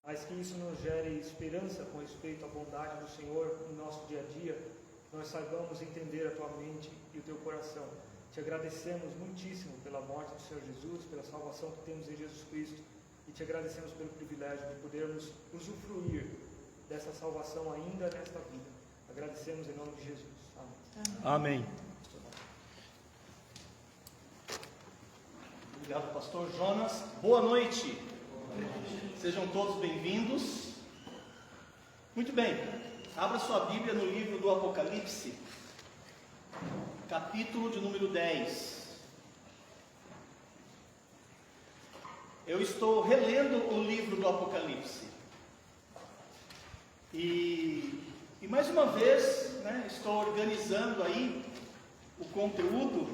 mas que isso nos gere esperança com respeito à bondade do Senhor no nosso dia a dia, que nós saibamos entender a Tua mente e o Teu coração. Te agradecemos muitíssimo pela morte do Senhor Jesus, pela salvação que temos em Jesus Cristo, e te agradecemos pelo privilégio de podermos usufruir dessa salvação ainda nesta vida. Agradecemos em nome de Jesus. Amém. Amém. Obrigado, pastor Jonas. Boa noite. Sejam todos bem-vindos. Muito bem, abra sua Bíblia no livro do Apocalipse, capítulo de número 10. Eu estou relendo o livro do Apocalipse. E mais uma vez, estou organizando aí o conteúdo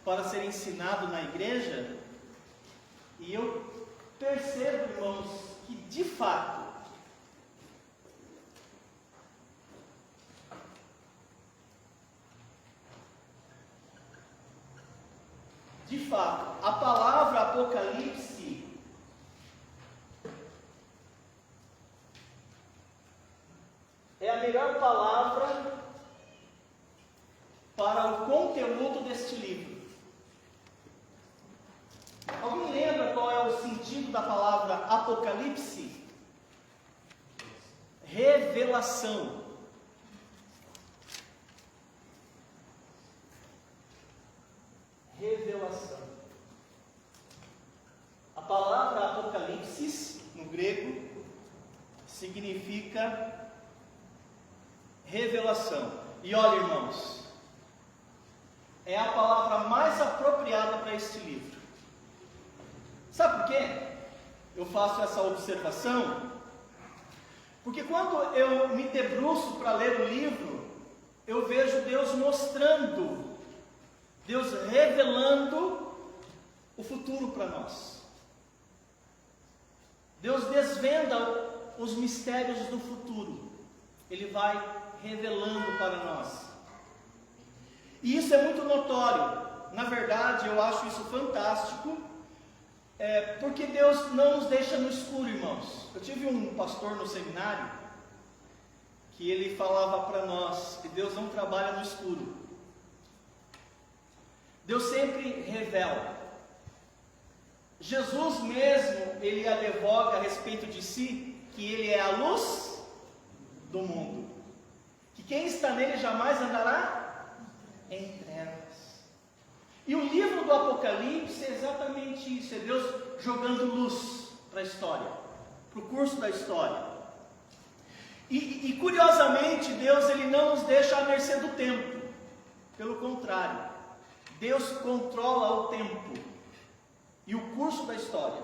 para ser ensinado na igreja. E eu percebo, irmãos, que de fato, a palavra Apocalipse é a melhor palavra para o conteúdo deste livro. Alguém lembra qual é o sentido da palavra Apocalipse? Revelação. Revelação. A palavra Apocalipse, no grego, significa revelação. E olha, irmãos, é a palavra mais apropriada para este livro. Sabe por quê? Eu faço essa observação, porque quando eu me debruço para ler o livro, eu vejo Deus mostrando, Deus revelando o futuro para nós. Deus desvenda os mistérios do futuro. Ele vai revelando para nós. E isso é muito notório. Na verdade, eu acho isso fantástico. Porque Deus não nos deixa no escuro, irmãos. Eu tive um pastor no seminário que ele falava para nós que Deus não trabalha no escuro. Deus sempre revela. Jesus mesmo, ele advoga a respeito de si, que ele é a luz do mundo, que quem está nele jamais andará em trevas. E o livro do Apocalipse é exatamente isso, é Deus jogando luz para a história, para o curso da história. E curiosamente, Deus ele não nos deixa à mercê do tempo, pelo contrário, Deus controla o tempo e o curso da história.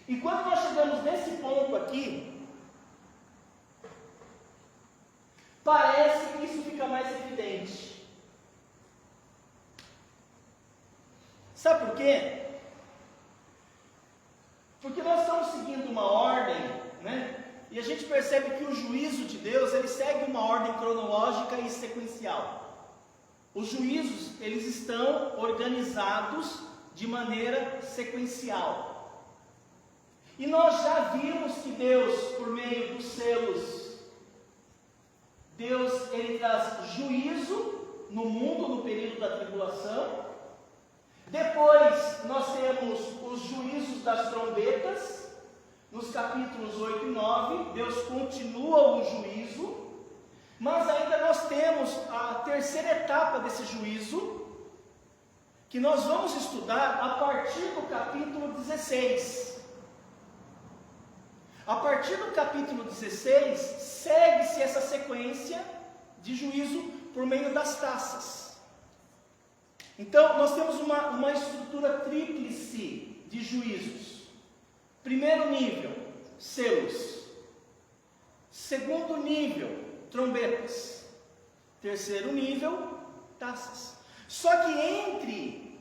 E quando nós chegamos nesse ponto aqui, parece que isso fica mais evidente. Sabe por quê? Porque nós estamos seguindo uma ordem, e a gente percebe que o juízo de Deus, ele segue uma ordem cronológica e sequencial. Os juízos, eles estão organizados de maneira sequencial. E nós já vimos que Deus, por meio dos selos, Deus, ele traz juízo no mundo no período da tribulação. Depois nós temos os juízos das trombetas, nos capítulos 8 e 9, Deus continua o juízo, mas ainda nós temos a terceira etapa desse juízo, que nós vamos estudar a partir do capítulo 16. A partir do capítulo 16, segue-se essa sequência de juízo por meio das taças. Então, nós temos uma estrutura tríplice de juízos. Primeiro nível, selos. Segundo nível, trombetas. Terceiro nível, taças. Só que entre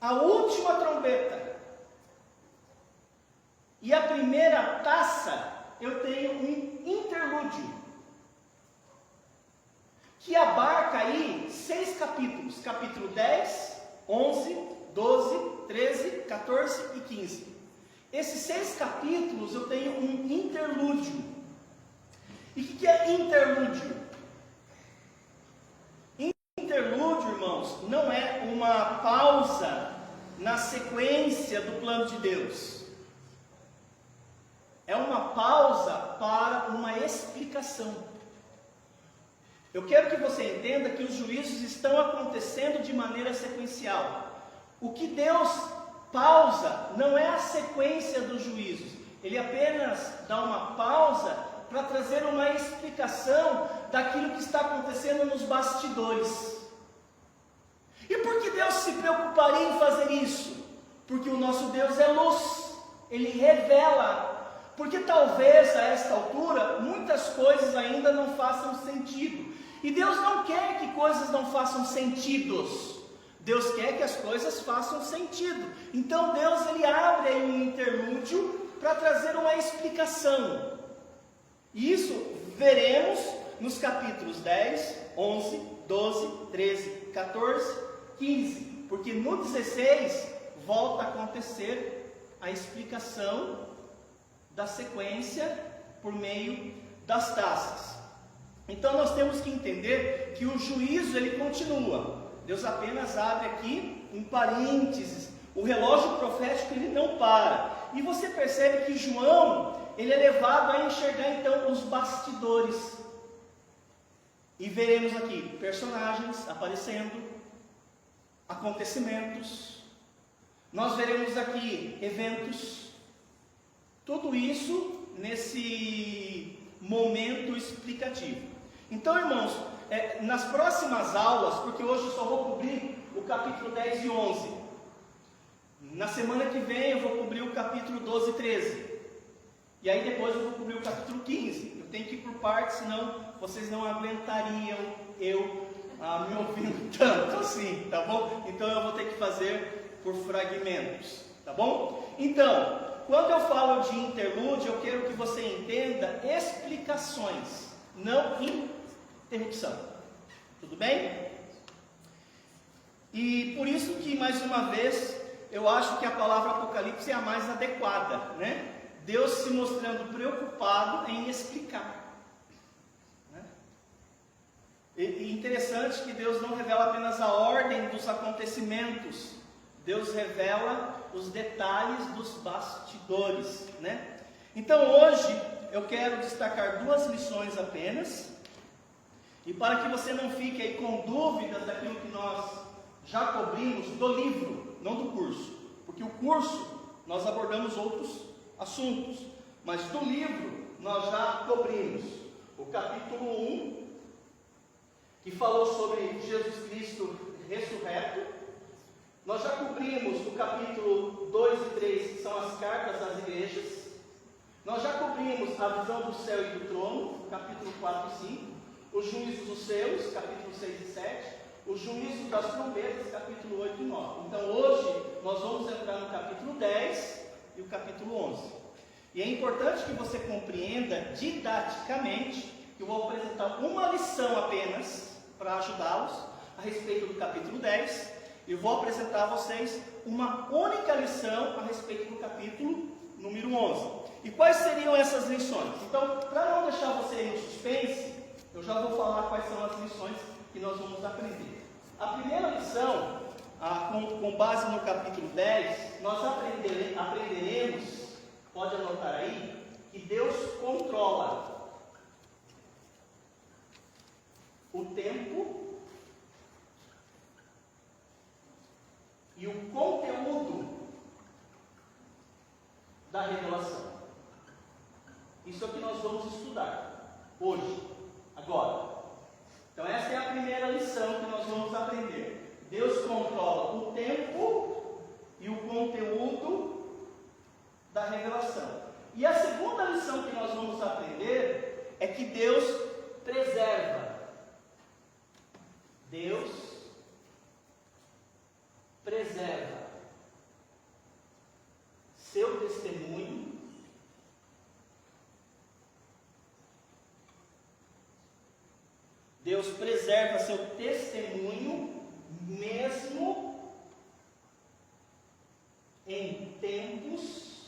a última trombeta e a primeira taça, eu tenho um interlúdio, que abarca aí 6 capítulos, capítulo 10, 11, 12, 13, 14 e 15. esses 6 capítulos eu tenho um interlúdio. E o que é interlúdio? Interlúdio, irmãos, não é uma pausa na sequência do plano de Deus. É uma pausa para uma explicação. Eu quero que você entenda que os juízos estão acontecendo de maneira sequencial. O que Deus pausa não é a sequência dos juízos. Ele apenas dá uma pausa para trazer uma explicação daquilo que está acontecendo nos bastidores. E por que Deus se preocuparia em fazer isso? Porque o nosso Deus é luz, Ele revela. Porque talvez a esta altura muitas coisas ainda não façam sentido. E Deus não quer que coisas não façam sentidos. Deus quer que as coisas façam sentido. Então Deus ele abre aí um interlúdio para trazer uma explicação. E isso veremos nos capítulos 10, 11, 12, 13, 14, 15. Porque no 16 volta a acontecer a explicação da sequência por meio das taças. Então nós temos que entender que o juízo ele continua. Deus apenas abre aqui um parênteses. O relógio profético ele não para. E você percebe que João ele é levado a enxergar então os bastidores. E veremos aqui personagens aparecendo, acontecimentos. Nós veremos aqui eventos. Tudo isso nesse momento explicativo. Então, irmãos, nas próximas aulas, porque hoje eu só vou cobrir o capítulo 10 e 11. Na semana que vem eu vou cobrir o capítulo 12 e 13. E aí depois eu vou cobrir o capítulo 15. Eu tenho que ir por partes, senão vocês não aguentariam eu me ouvindo tanto assim, tá bom? Então eu vou ter que fazer por fragmentos, tá bom? Então, quando eu falo de interlúdio, eu quero que você entenda explicações, não interrupção. Tudo bem? E por isso que, mais uma vez, eu acho que a palavra Apocalipse é a mais adequada, né? Deus se mostrando preocupado em explicar. Né? E interessante que Deus não revela apenas a ordem dos acontecimentos, Deus revela os detalhes dos bastidores, né? Então hoje eu quero destacar 2 lições apenas, e para que você não fique aí com dúvidas daquilo que nós já cobrimos do livro, não do curso, porque o curso nós abordamos outros assuntos, mas do livro nós já cobrimos o capítulo 1, que falou sobre Jesus Cristo ressurreto. Nós já cobrimos o capítulo 2 e 3, que são as cartas às igrejas. Nós já cobrimos a visão do céu e do trono, capítulo 4 e 5. Os juízos dos seus, capítulo 6 e 7. Os juízos das trombetas, capítulo 8 e 9. Então hoje nós vamos entrar no capítulo 10 e o capítulo 11. E é importante que você compreenda didaticamente, que eu vou apresentar uma lição apenas para ajudá-los a respeito do capítulo 10. Eu vou apresentar a vocês uma única lição a respeito do capítulo número 11. E quais seriam essas lições? Então, para não deixar você no suspense, eu já vou falar quais são as lições que nós vamos aprender. A primeira lição, com base no capítulo 10, nós aprenderemos, pode anotar aí, que Deus controla o tempo e o conteúdo da revelação. Isso é o que nós vamos estudar hoje, agora. Então essa é a primeira lição que nós vamos aprender. Deus controla o tempo e o conteúdo da revelação. E a segunda lição que nós vamos aprender é que Deus preserva. Deus preserva seu testemunho Deus preserva seu testemunho mesmo em tempos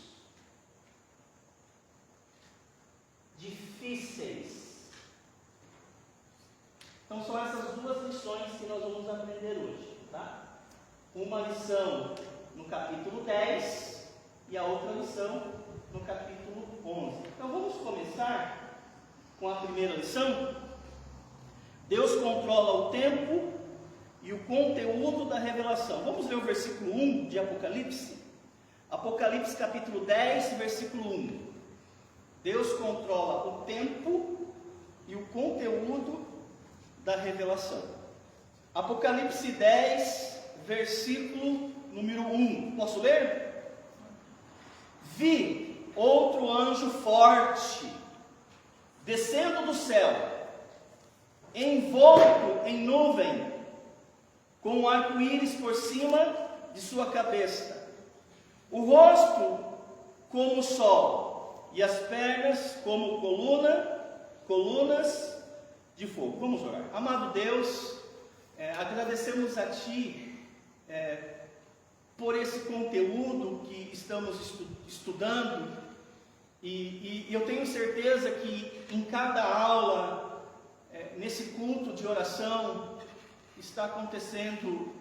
Então são essas duas lições que nós vamos aprender hoje, tá? Uma lição no capítulo 10 e a outra lição no capítulo 11. Então vamos começar com a primeira lição. Deus controla o tempo e o conteúdo da revelação. Vamos ler o versículo 1 de Apocalipse? Apocalipse capítulo 10, versículo 1. Deus controla o tempo e o conteúdo da revelação. Apocalipse 10, versículo número 1. Posso ler? Vi outro anjo forte, descendo do céu, envolto em nuvem, com um arco-íris por cima de sua cabeça, o rosto como o sol, e as pernas como colunas de fogo. Vamos orar. Amado Deus, agradecemos a Ti por esse conteúdo que estamos estudando, e eu tenho certeza que em cada aula, nesse culto de oração, está acontecendo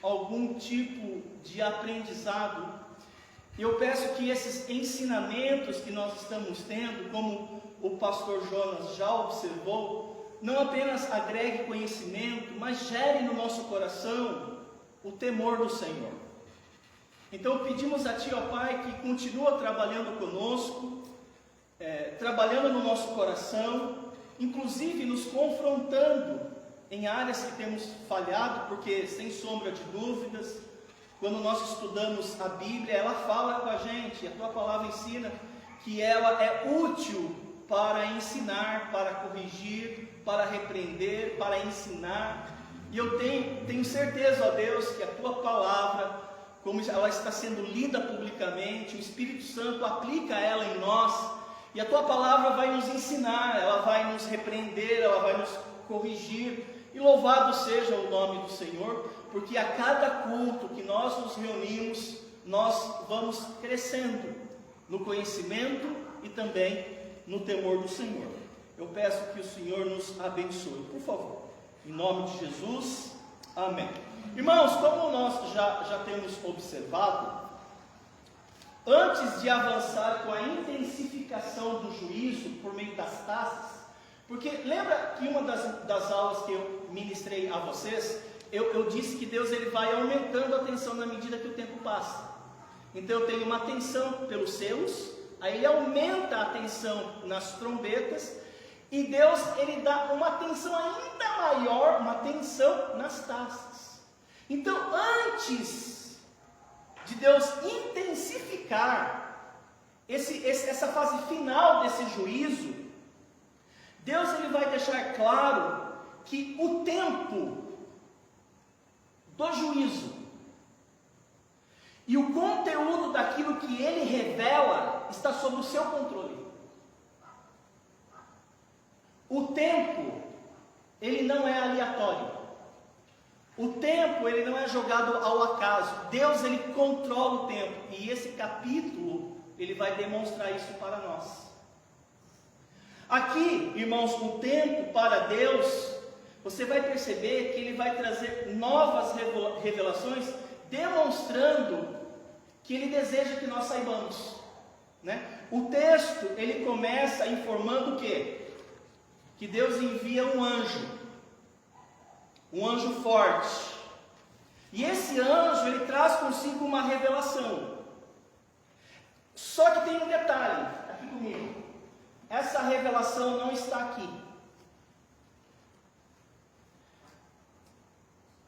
algum tipo de aprendizado. E eu peço que esses ensinamentos que nós estamos tendo, como o pastor Jonas já observou, não apenas agregue conhecimento, mas gere no nosso coração o temor do Senhor. Então pedimos a Ti, ó Pai, que continua trabalhando conosco, trabalhando no nosso coração, inclusive nos confrontando em áreas que temos falhado, porque sem sombra de dúvidas, quando nós estudamos a Bíblia, ela fala com a gente, a Tua palavra ensina que ela é útil para ensinar, para corrigir, para repreender, para ensinar. E eu tenho certeza, ó Deus, que a Tua palavra, como ela está sendo lida publicamente, o Espírito Santo aplica ela em nós, e a Tua palavra vai nos ensinar, ela vai nos repreender, ela vai nos corrigir. E louvado seja o nome do Senhor, porque a cada culto que nós nos reunimos, nós vamos crescendo no conhecimento e também no temor do Senhor. Eu peço que o Senhor nos abençoe, por favor, em nome de Jesus, amém. Irmãos, como nós já temos observado, antes de avançar com a intensificação do juízo por meio das taças, porque lembra que uma das aulas que eu ministrei a vocês, eu disse que Deus ele vai aumentando a tensão na medida que o tempo passa. Então eu tenho uma tensão pelos selos, aí Ele aumenta a tensão nas trombetas, e Deus ele dá uma tensão ainda maior, uma tensão nas taças. Então antes de Deus intensificar essa fase final desse juízo, Deus ele vai deixar claro que o tempo do juízo e o conteúdo daquilo que ele revela está sob o seu controle. O tempo, ele não é aleatório. O tempo, ele não é jogado ao acaso. Deus, ele controla o tempo. E esse capítulo, ele vai demonstrar isso para nós. Aqui, irmãos, o tempo para Deus, você vai perceber que Ele vai trazer novas revelações, demonstrando que Ele deseja que nós saibamos, né? O texto, ele começa informando o quê? Que Deus envia um anjo forte, e esse anjo, ele traz consigo uma revelação. Só que tem um detalhe, aqui comigo, essa revelação não está aqui.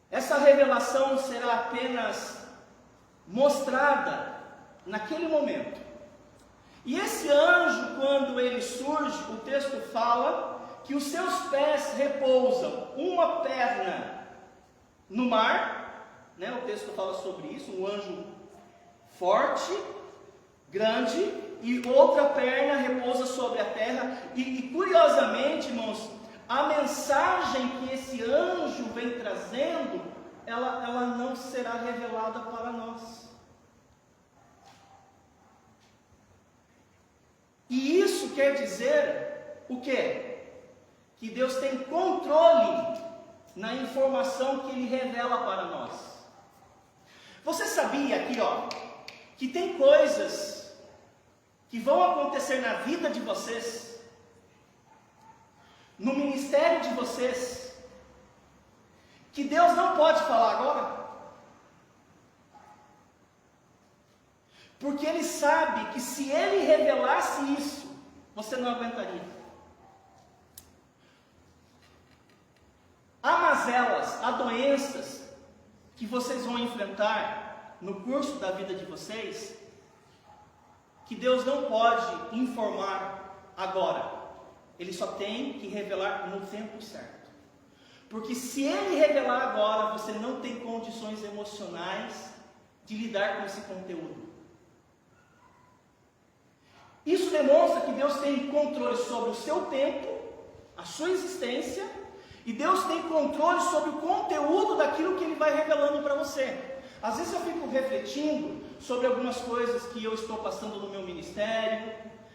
Essa revelação será apenas mostrada naquele momento. E esse anjo, quando ele surge, o texto fala que os seus pés repousam, uma perna no mar, né? O texto fala sobre isso, um anjo forte, grande, e outra perna repousa sobre a terra. E curiosamente, irmãos, a mensagem que esse anjo vem trazendo, ela não será revelada para nós. E isso quer dizer o quê? Que Deus tem controle na informação que Ele revela para nós. Você sabia aqui, que tem coisas que vão acontecer na vida de vocês, no ministério de vocês, que Deus não pode falar agora? Porque Ele sabe que se Ele revelasse isso, você não aguentaria. Há mazelas, há doenças que vocês vão enfrentar no curso da vida de vocês, que Deus não pode informar agora. Ele só tem que revelar no tempo certo. Porque se Ele revelar agora, você não tem condições emocionais de lidar com esse conteúdo. Isso demonstra que Deus tem controle sobre o seu tempo, a sua existência, e Deus tem controle sobre o conteúdo daquilo que Ele vai revelando para você. Às vezes eu fico refletindo sobre algumas coisas que eu estou passando no meu ministério,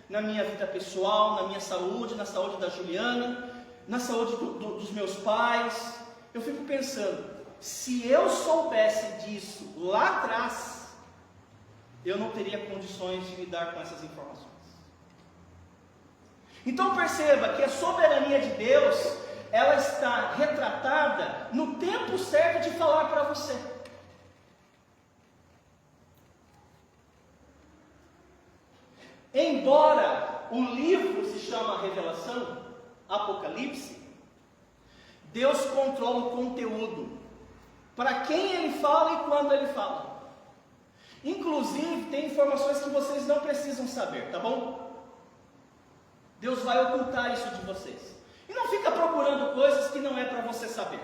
na minha vida pessoal, na minha saúde, na saúde da Juliana, na saúde dos meus pais. Eu fico pensando, se eu soubesse disso lá atrás, eu não teria condições de lidar com essas informações. Então perceba que a soberania de Deus, ela está retratada no tempo certo de falar para você. Embora o livro se chama Revelação, Apocalipse, Deus controla o conteúdo, para quem Ele fala e quando Ele fala. Inclusive, tem informações que vocês não precisam saber, tá bom? Deus vai ocultar isso de vocês. E não fica procurando coisas que não é para você saber.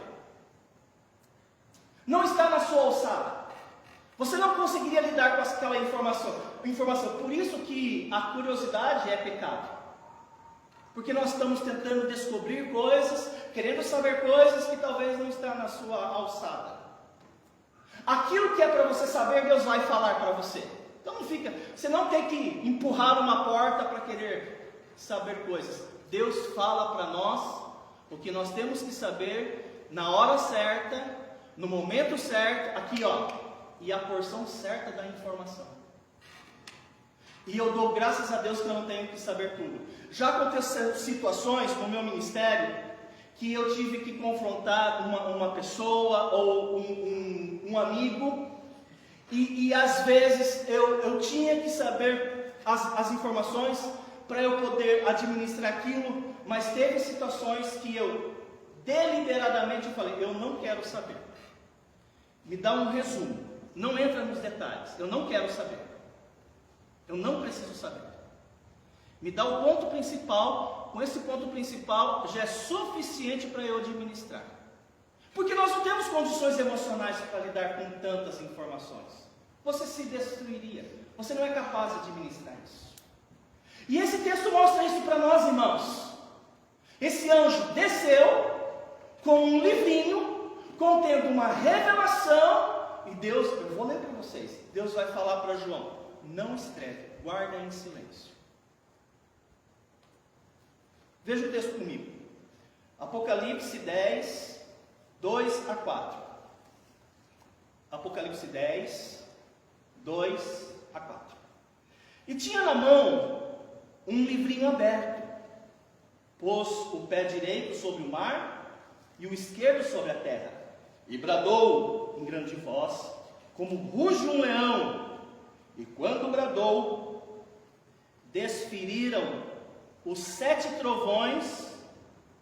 Não está na sua alçada. Você não conseguiria lidar com aquela informação. Por isso que a curiosidade é pecado. Porque nós estamos tentando descobrir coisas, querendo saber coisas que talvez não estão na sua alçada. Aquilo que é para você saber, Deus vai falar para você. Então não fica, você não tem que empurrar uma porta para querer saber coisas. Deus fala para nós o que nós temos que saber na hora certa, no momento certo, aqui e a porção certa da informação. E eu dou graças a Deus que eu não tenho que saber tudo. Já aconteceram situações no meu ministério que eu tive que confrontar uma pessoa ou um amigo e às vezes eu tinha que saber as informações para eu poder administrar aquilo, mas teve situações que eu deliberadamente falei, eu não quero saber. Me dá um resumo, não entra nos detalhes, eu não quero saber. Eu não preciso saber. Me dá o ponto principal, com esse ponto principal já é suficiente para eu administrar. Porque nós não temos condições emocionais para lidar com tantas informações. Você se destruiria, você não é capaz de administrar isso. E esse texto mostra isso para nós, irmãos. Esse anjo desceu com um livrinho contendo uma revelação. E Deus, eu vou ler para vocês. Deus vai falar para João, não escreve, guarda em silêncio. Veja o texto comigo. Apocalipse 10, 2 a 4. Apocalipse 10, 2 a 4. E tinha na mão um livrinho aberto, pôs o pé direito sobre o mar e o esquerdo sobre a terra, e bradou em grande voz, como ruge um leão, e quando bradou, desferiram os 7 trovões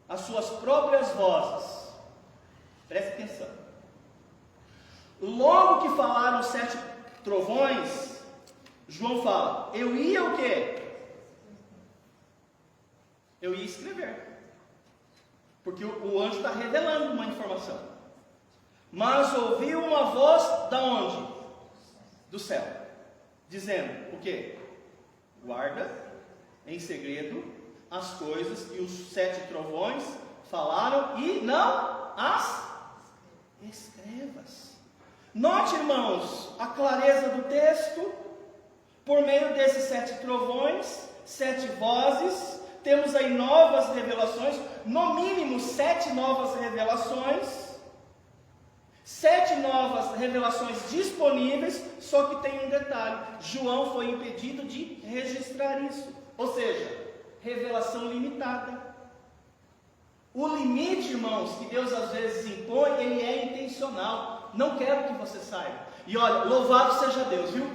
as suas próprias vozes. Preste atenção. Logo que falaram os 7 trovões, João fala, eu ia o quê? Eu ia escrever. Porque o anjo está revelando uma informação. Mas ouvi uma voz da onde? Do céu. Dizendo o quê? Guarda em segredo as coisas que os 7 trovões falaram e não as escrevas. Note, irmãos, a clareza do texto. Por meio desses 7 trovões, 7 vozes, temos aí novas revelações, no mínimo 7 novas revelações. 7 novas revelações disponíveis, só que tem um detalhe: João foi impedido de registrar isso. Ou seja, revelação limitada. O limite, irmãos, que Deus às vezes impõe, ele é intencional. Não quero que você saiba. E olha, louvado seja Deus, viu?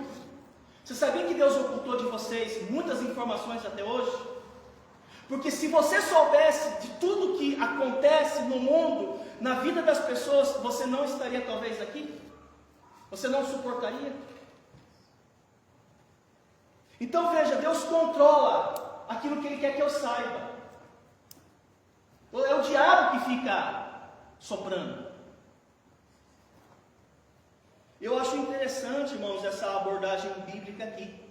Você sabia que Deus ocultou de vocês muitas informações até hoje? Porque se você soubesse de tudo que acontece no mundo, na vida das pessoas, você não estaria talvez aqui? Você não suportaria? Então veja, Deus controla aquilo que Ele quer que eu saiba. É o diabo que fica soprando. Eu acho interessante, irmãos, essa abordagem bíblica aqui.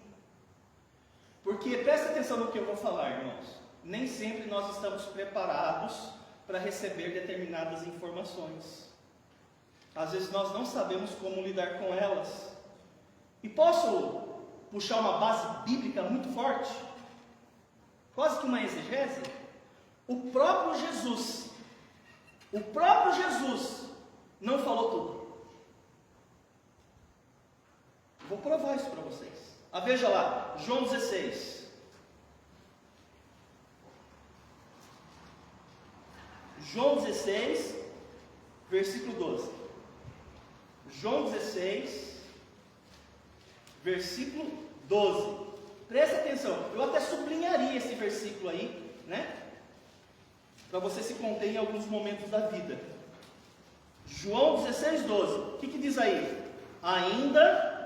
Porque, presta atenção no que eu vou falar, irmãos. Nem sempre nós estamos preparados para receber determinadas informações. Às vezes nós não sabemos como lidar com elas. E posso puxar uma base bíblica muito forte? Quase que uma exegese? O próprio Jesus não falou tudo. Vou provar isso para vocês. Veja lá, João 16. João 16, versículo 12. João 16, versículo 12. Preste atenção, eu até sublinharia esse versículo aí, né? Para você se conter em alguns momentos da vida. João 16, 12. O que diz aí? Ainda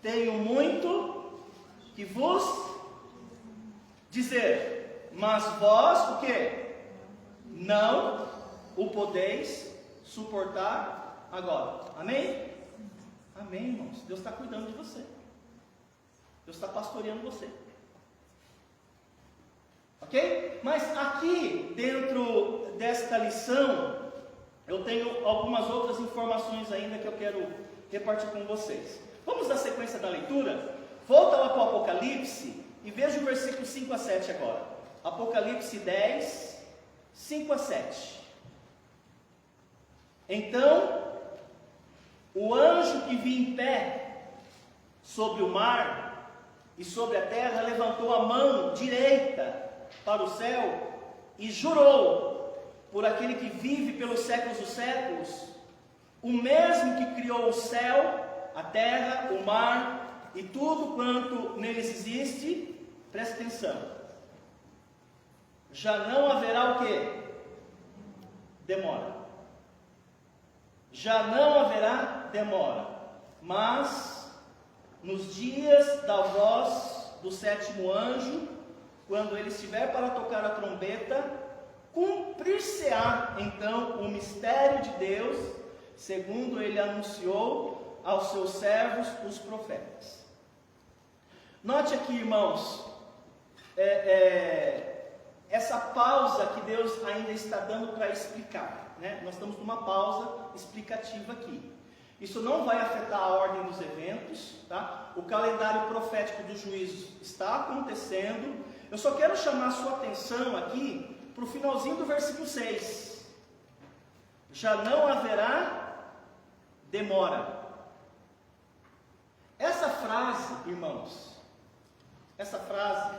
tenho muito que vos dizer, mas vós o quê? Não o podeis suportar agora. Amém? Amém, irmãos. Deus está cuidando de você. Deus está pastoreando você. Ok? Mas aqui, dentro desta lição, eu tenho algumas outras informações ainda que eu quero repartir com vocês. Vamos dar sequência da leitura? Volta lá para o Apocalipse e veja o versículo 5 a 7 agora. Apocalipse 10, 5 a 7. Então, o anjo que vi em pé sobre o mar e sobre a terra levantou a mão direita para o céu e jurou por aquele que vive pelos séculos dos séculos, o mesmo que criou o céu, a terra, o mar e tudo quanto neles existe. Presta atenção. Já não haverá o quê? Demora. Já não haverá demora. Mas nos dias da voz do sétimo anjo, quando ele estiver para tocar a trombeta, cumprir-se-á então o mistério de Deus, segundo ele anunciou aos seus servos, os profetas. Note aqui, irmãos, essa pausa que Deus ainda está dando para explicar, né? Nós estamos numa pausa explicativa aqui. Isso não vai afetar a ordem dos eventos, tá? O calendário profético dos juízos está acontecendo. Eu só quero chamar a sua atenção aqui para o finalzinho do versículo 6. Já não haverá demora. Essa frase, irmãos, essa frase,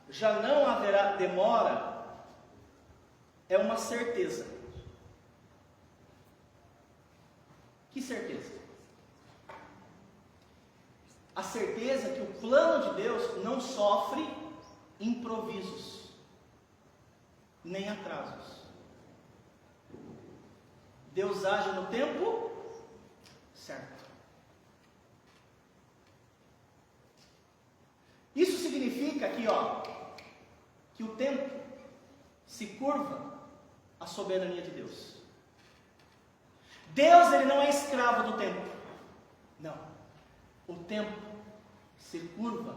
já não haverá demora, é uma certeza. Que certeza? A certeza que o plano de Deus não sofre improvisos, nem atrasos. Deus age no tempo certo. Isso significa aqui, que o tempo se curva à soberania de Deus. Deus, ele não é escravo do tempo. Não. O tempo se curva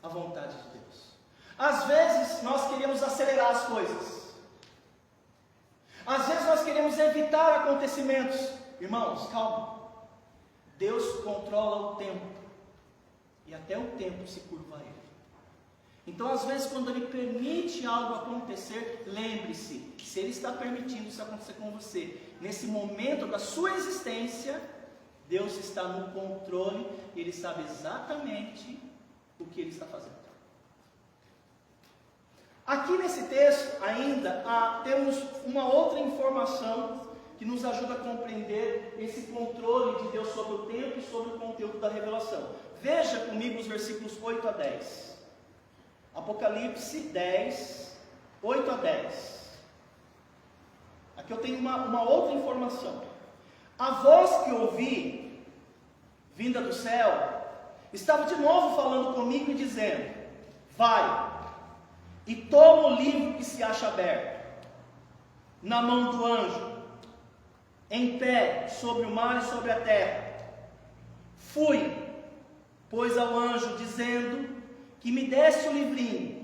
à vontade de Deus. Às vezes nós queremos acelerar as coisas. Às vezes nós queremos evitar acontecimentos. Irmãos, calma. Deus controla o tempo. E até o tempo se curva a Ele. Então, às vezes, quando Ele permite algo acontecer, lembre-se, se Ele está permitindo isso acontecer com você, nesse momento da sua existência, Deus está no controle, Ele sabe exatamente o que Ele está fazendo. Aqui nesse texto, ainda, temos uma outra informação que nos ajuda a compreender esse controle de Deus sobre o tempo e sobre o conteúdo da revelação. Veja comigo os versículos 8 a 10. Apocalipse 10, 8 a 10. Aqui eu tenho uma outra informação. A voz que ouvi, vinda do céu, estava de novo falando comigo e dizendo: vai e toma o livro que se acha aberto, na mão do anjo, em pé, sobre o mar e sobre a terra. Fui, pois, ao anjo, dizendo que me desse o livrinho.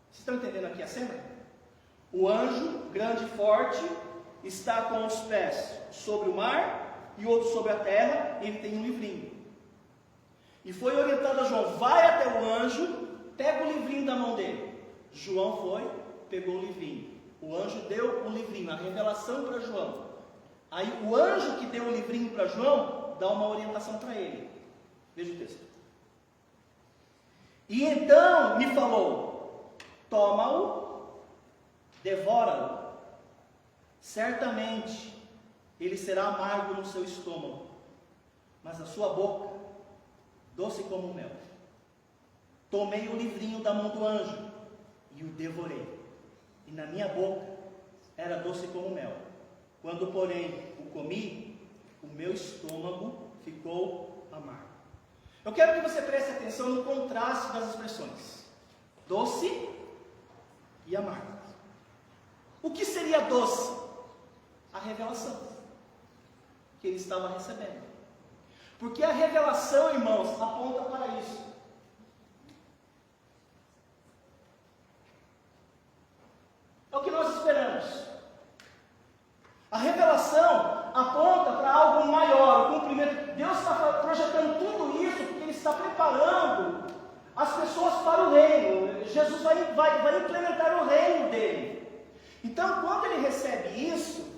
Vocês estão entendendo aqui a cena? O anjo, grande e forte, está com os pés sobre o mar e outro sobre a terra, e ele tem um livrinho. E foi orientado a João: vai até o anjo, pega o livrinho da mão dele. João foi, pegou o livrinho. O anjo deu o livrinho, a revelação para João. Aí o anjo que deu o livrinho para João, dá uma orientação para ele. Veja o texto. E então me falou: toma-o, devora-o. Certamente ele será amargo no seu estômago, mas a sua boca, doce como mel. Tomei o livrinho da mão do anjo e o devorei. E na minha boca era doce como mel. Quando, porém, o comi, o meu estômago ficou amargo. Eu quero que você preste atenção no contraste das expressões: doce e amargo. O que seria doce? A revelação que ele estava recebendo. Porque a revelação, irmãos, aponta para isso. É o que nós esperamos. A revelação aponta para algo maior, o cumprimento. Deus está projetando tudo isso porque Ele está preparando as pessoas para o reino. Jesus vai implementar o reino dele. Então, quando ele recebe isso,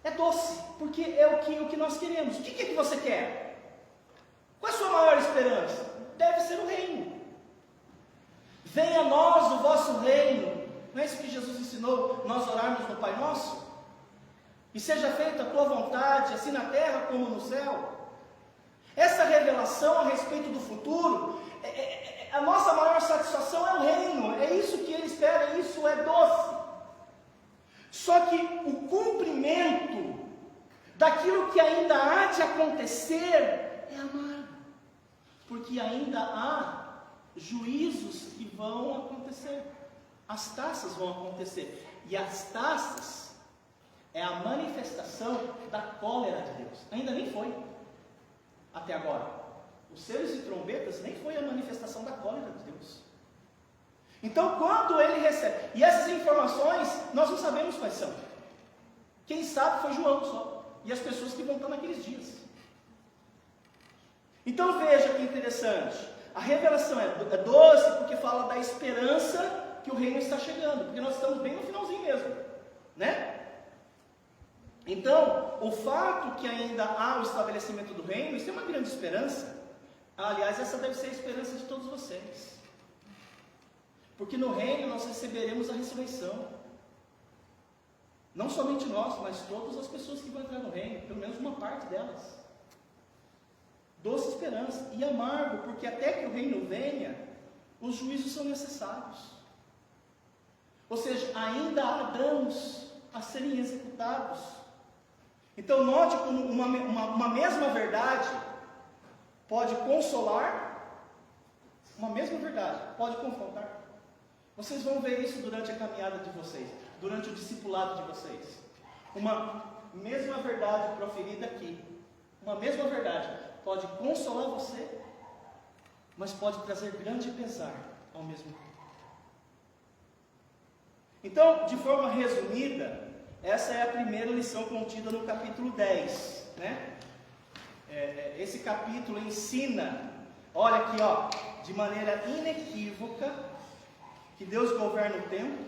é doce, porque é o que nós queremos. O que é que você quer? Qual é a sua maior esperança? Deve ser o reino. Venha a nós o vosso reino. Não é isso que Jesus ensinou nós orarmos no Pai Nosso? E seja feita a tua vontade, assim na terra como no céu. Essa revelação a respeito do futuro, a nossa maior satisfação é o reino. É isso que ele espera, isso é doce. Só que o cumprimento daquilo que ainda há de acontecer é amargo. Porque ainda há juízos que vão acontecer. As taças vão acontecer. E as taças é a manifestação da cólera de Deus. Ainda nem foi. Até agora. Os selos e trombetas nem foi a manifestação da cólera de Deus. Então, quando ele recebe... E essas informações, nós não sabemos quais são. Quem sabe foi João só. E as pessoas que vão estar naqueles dias. Então, veja que interessante. A revelação é doce porque fala da esperança que o reino está chegando, porque nós estamos bem no finalzinho mesmo, né? Então, o fato que ainda há o estabelecimento do reino, isso é uma grande esperança. Aliás, essa deve ser a esperança de todos vocês, porque no reino nós receberemos a ressurreição. Não somente nós, mas todas as pessoas que vão entrar no reino, pelo menos uma parte delas. Doce esperança e amargo, porque até que o reino venha, os juízos são necessários. Ou seja, ainda há danos a serem executados. Então note como uma mesma verdade pode consolar, uma mesma verdade pode confrontar. Vocês vão ver isso durante a caminhada de vocês, durante o discipulado de vocês. Uma mesma verdade proferida aqui, uma mesma verdade pode consolar você, mas pode trazer grande pesar ao mesmo tempo. Então, de forma resumida, essa é a primeira lição contida no capítulo 10, né? Esse capítulo ensina, olha aqui, de maneira inequívoca que Deus governa o tempo,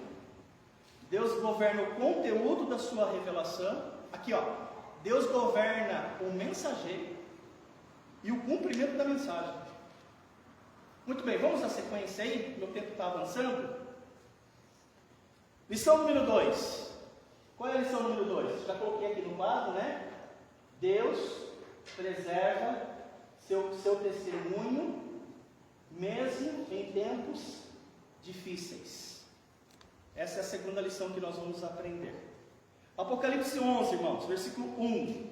Deus governa o conteúdo da sua revelação. Aqui, ó, Deus governa o mensageiro e o cumprimento da mensagem. Muito bem, vamos na sequência aí, meu tempo está avançando. Lição número 2. Qual é a lição número 2? Já coloquei aqui no quadro, né? Deus preserva seu testemunho, mesmo em tempos difíceis. Essa é a segunda lição que nós vamos aprender. Apocalipse 11, irmãos, versículo 1.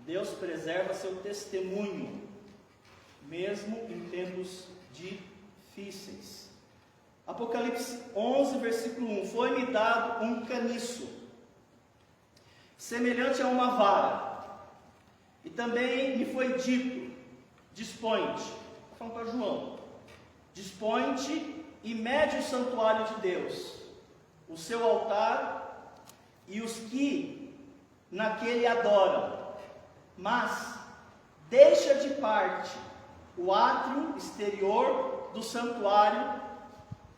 Deus preserva seu testemunho, mesmo em tempos difíceis. Apocalipse 11, versículo 1. Foi-me dado um caniço, semelhante a uma vara, e também me foi dito: dispõe-te, estou falando para João, dispõe-te e mede o santuário de Deus, o seu altar e os que naquele adoram, mas deixa de parte o átrio exterior do santuário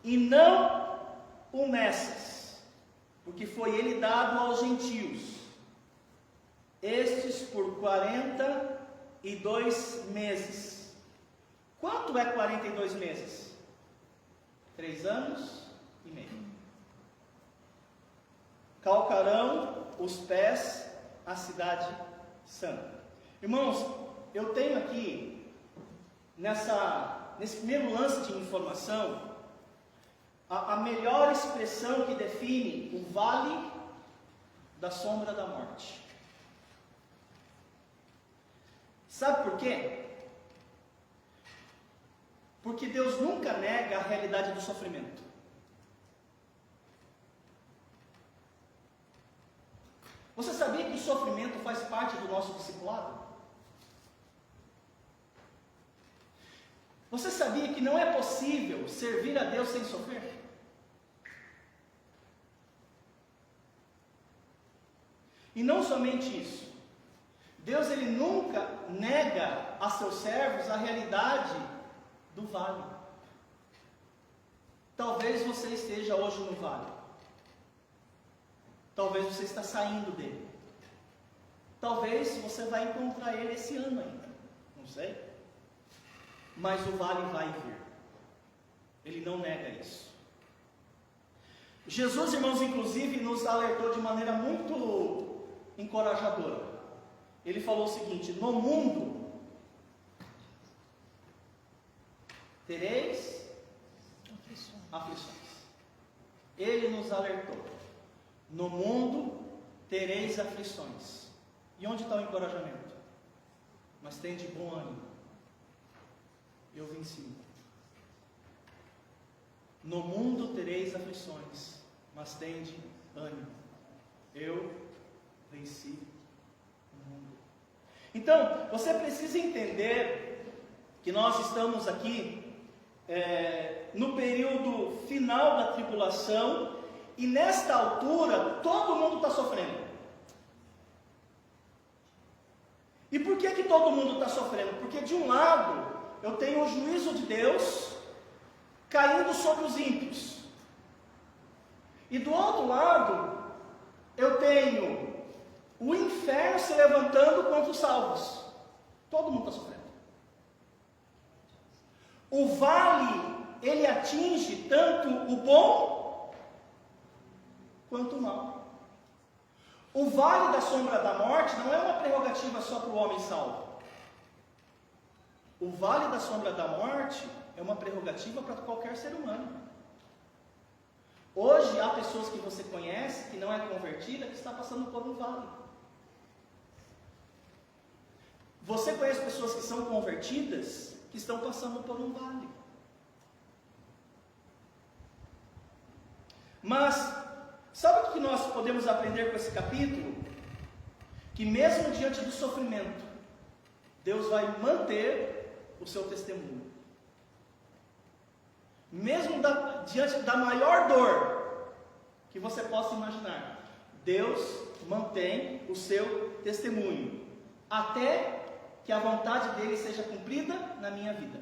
e não o meças, porque foi ele dado aos gentios, estes por 42 meses. Quanto é 42 meses? 3 anos e meio. Calcarão os pés à cidade santa. Irmãos, eu tenho aqui, nesse primeiro lance de informação, a melhor expressão que define o vale da sombra da morte. Sabe por quê? Porque Deus nunca nega a realidade do sofrimento. Você sabia que o sofrimento faz parte do nosso discipulado? Você sabia que não é possível servir a Deus sem sofrer? E não somente isso. Deus ele nunca nega a seus servos a realidade do vale. Talvez você esteja hoje no vale. Talvez você está saindo dele. Talvez você vai encontrar ele esse ano ainda. Não sei. Mas o vale vai vir. Ele não nega isso. Jesus, irmãos, inclusive, nos alertou de maneira muito encorajadora. Ele falou o seguinte: no mundo tereis aflições. Ele nos alertou: no mundo tereis aflições. E onde está o encorajamento? Mas tem de bom ânimo, eu venci. No mundo tereis aflições, mas tende ânimo, eu venci o mundo. Então, você precisa entender que nós estamos aqui no período final da tribulação, e nesta altura todo mundo está sofrendo. E por que todo mundo está sofrendo? Porque de um lado eu tenho o juízo de Deus caindo sobre os ímpios, e do outro lado eu tenho o inferno se levantando contra os salvos. Todo mundo está sofrendo. O vale, ele atinge tanto o bom quanto o mal. O vale da sombra da morte não é uma prerrogativa só para o homem salvo. O vale da sombra da morte é uma prerrogativa para qualquer ser humano. Hoje há pessoas que você conhece, que não é convertida, que está passando por um vale. Você conhece pessoas que são convertidas, que estão passando por um vale. Mas, sabe o que nós podemos aprender com esse capítulo? Que mesmo diante do sofrimento, Deus vai manter o seu testemunho. Mesmo diante da maior dor que você possa imaginar, Deus mantém o seu testemunho, até que a vontade dele seja cumprida na minha vida.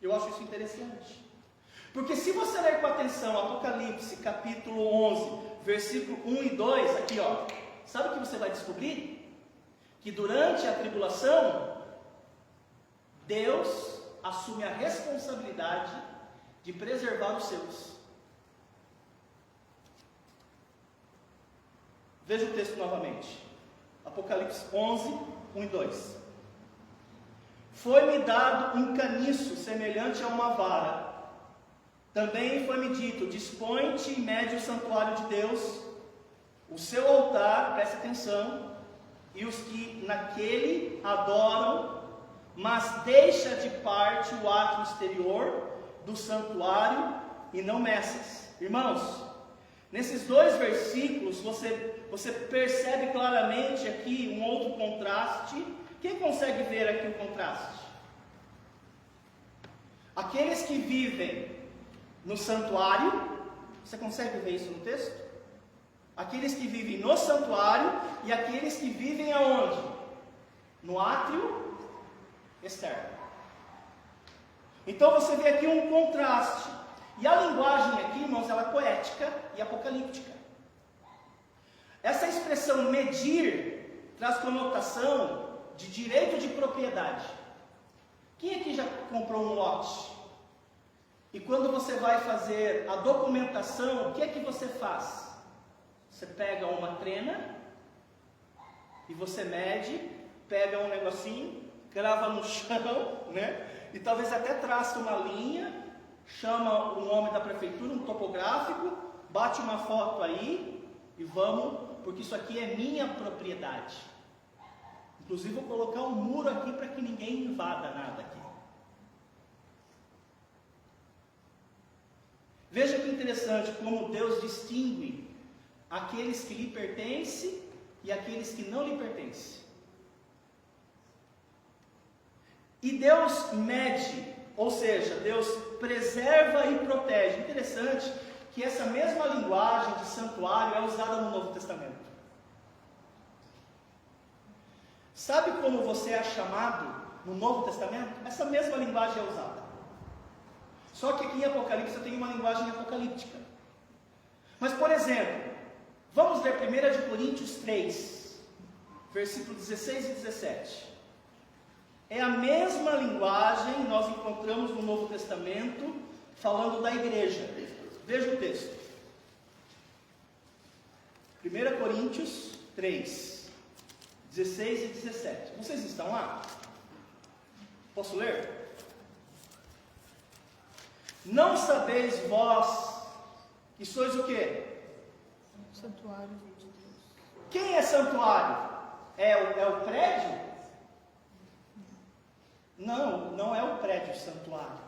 Eu acho isso interessante. Porque se você ler com atenção Apocalipse capítulo 11, versículo 1 e 2, aqui ó, sabe o que você vai descobrir? Que durante a tribulação, Deus assume a responsabilidade de preservar os seus. Veja o texto novamente. Apocalipse 11, 1 e 2. Foi-me dado um caniço semelhante a uma vara. Também foi-me dito: dispõe-te e mede o santuário de Deus, o seu altar, preste atenção, e os que naquele adoram, mas deixa de parte o átrio exterior do santuário e não meças. Irmãos, nesses dois versículos você percebe claramente aqui um outro contraste. Quem consegue ver aqui o contraste? Aqueles que vivem no santuário, você consegue ver isso no texto? Aqueles que vivem no santuário e aqueles que vivem aonde? No átrio externo. Então você vê aqui um contraste. E a linguagem aqui, irmãos, ela é poética e apocalíptica. Essa expressão medir traz conotação de direito de propriedade. Quem aqui já comprou um lote? E quando você vai fazer a documentação, o que é que você faz? Você pega uma trena e você mede, pega um negocinho, crava no chão, né? E talvez até traça uma linha, chama um homem da prefeitura, um topográfico, bate uma foto aí e vamos, porque isso aqui é minha propriedade. Inclusive vou colocar um muro aqui para que ninguém invada nada aqui. Veja que interessante como Deus distingue aqueles que lhe pertencem e aqueles que não lhe pertencem. E Deus mede, ou seja, Deus preserva e protege. Interessante que essa mesma linguagem de santuário é usada no Novo Testamento. Sabe como você é chamado no Novo Testamento? Essa mesma linguagem é usada. Só que aqui em Apocalipse tem uma linguagem apocalíptica. Mas, por exemplo, vamos ler 1 Coríntios 3, versículos 16 e 17. É a mesma linguagem que nós encontramos no Novo Testamento, falando da igreja. Veja o texto. 1 Coríntios 3, 16 e 17. Vocês estão lá? Posso ler? Não sabeis vós que sois o quê? Santuário de Deus. Quem é santuário? É o prédio? Não, não é o prédio santuário.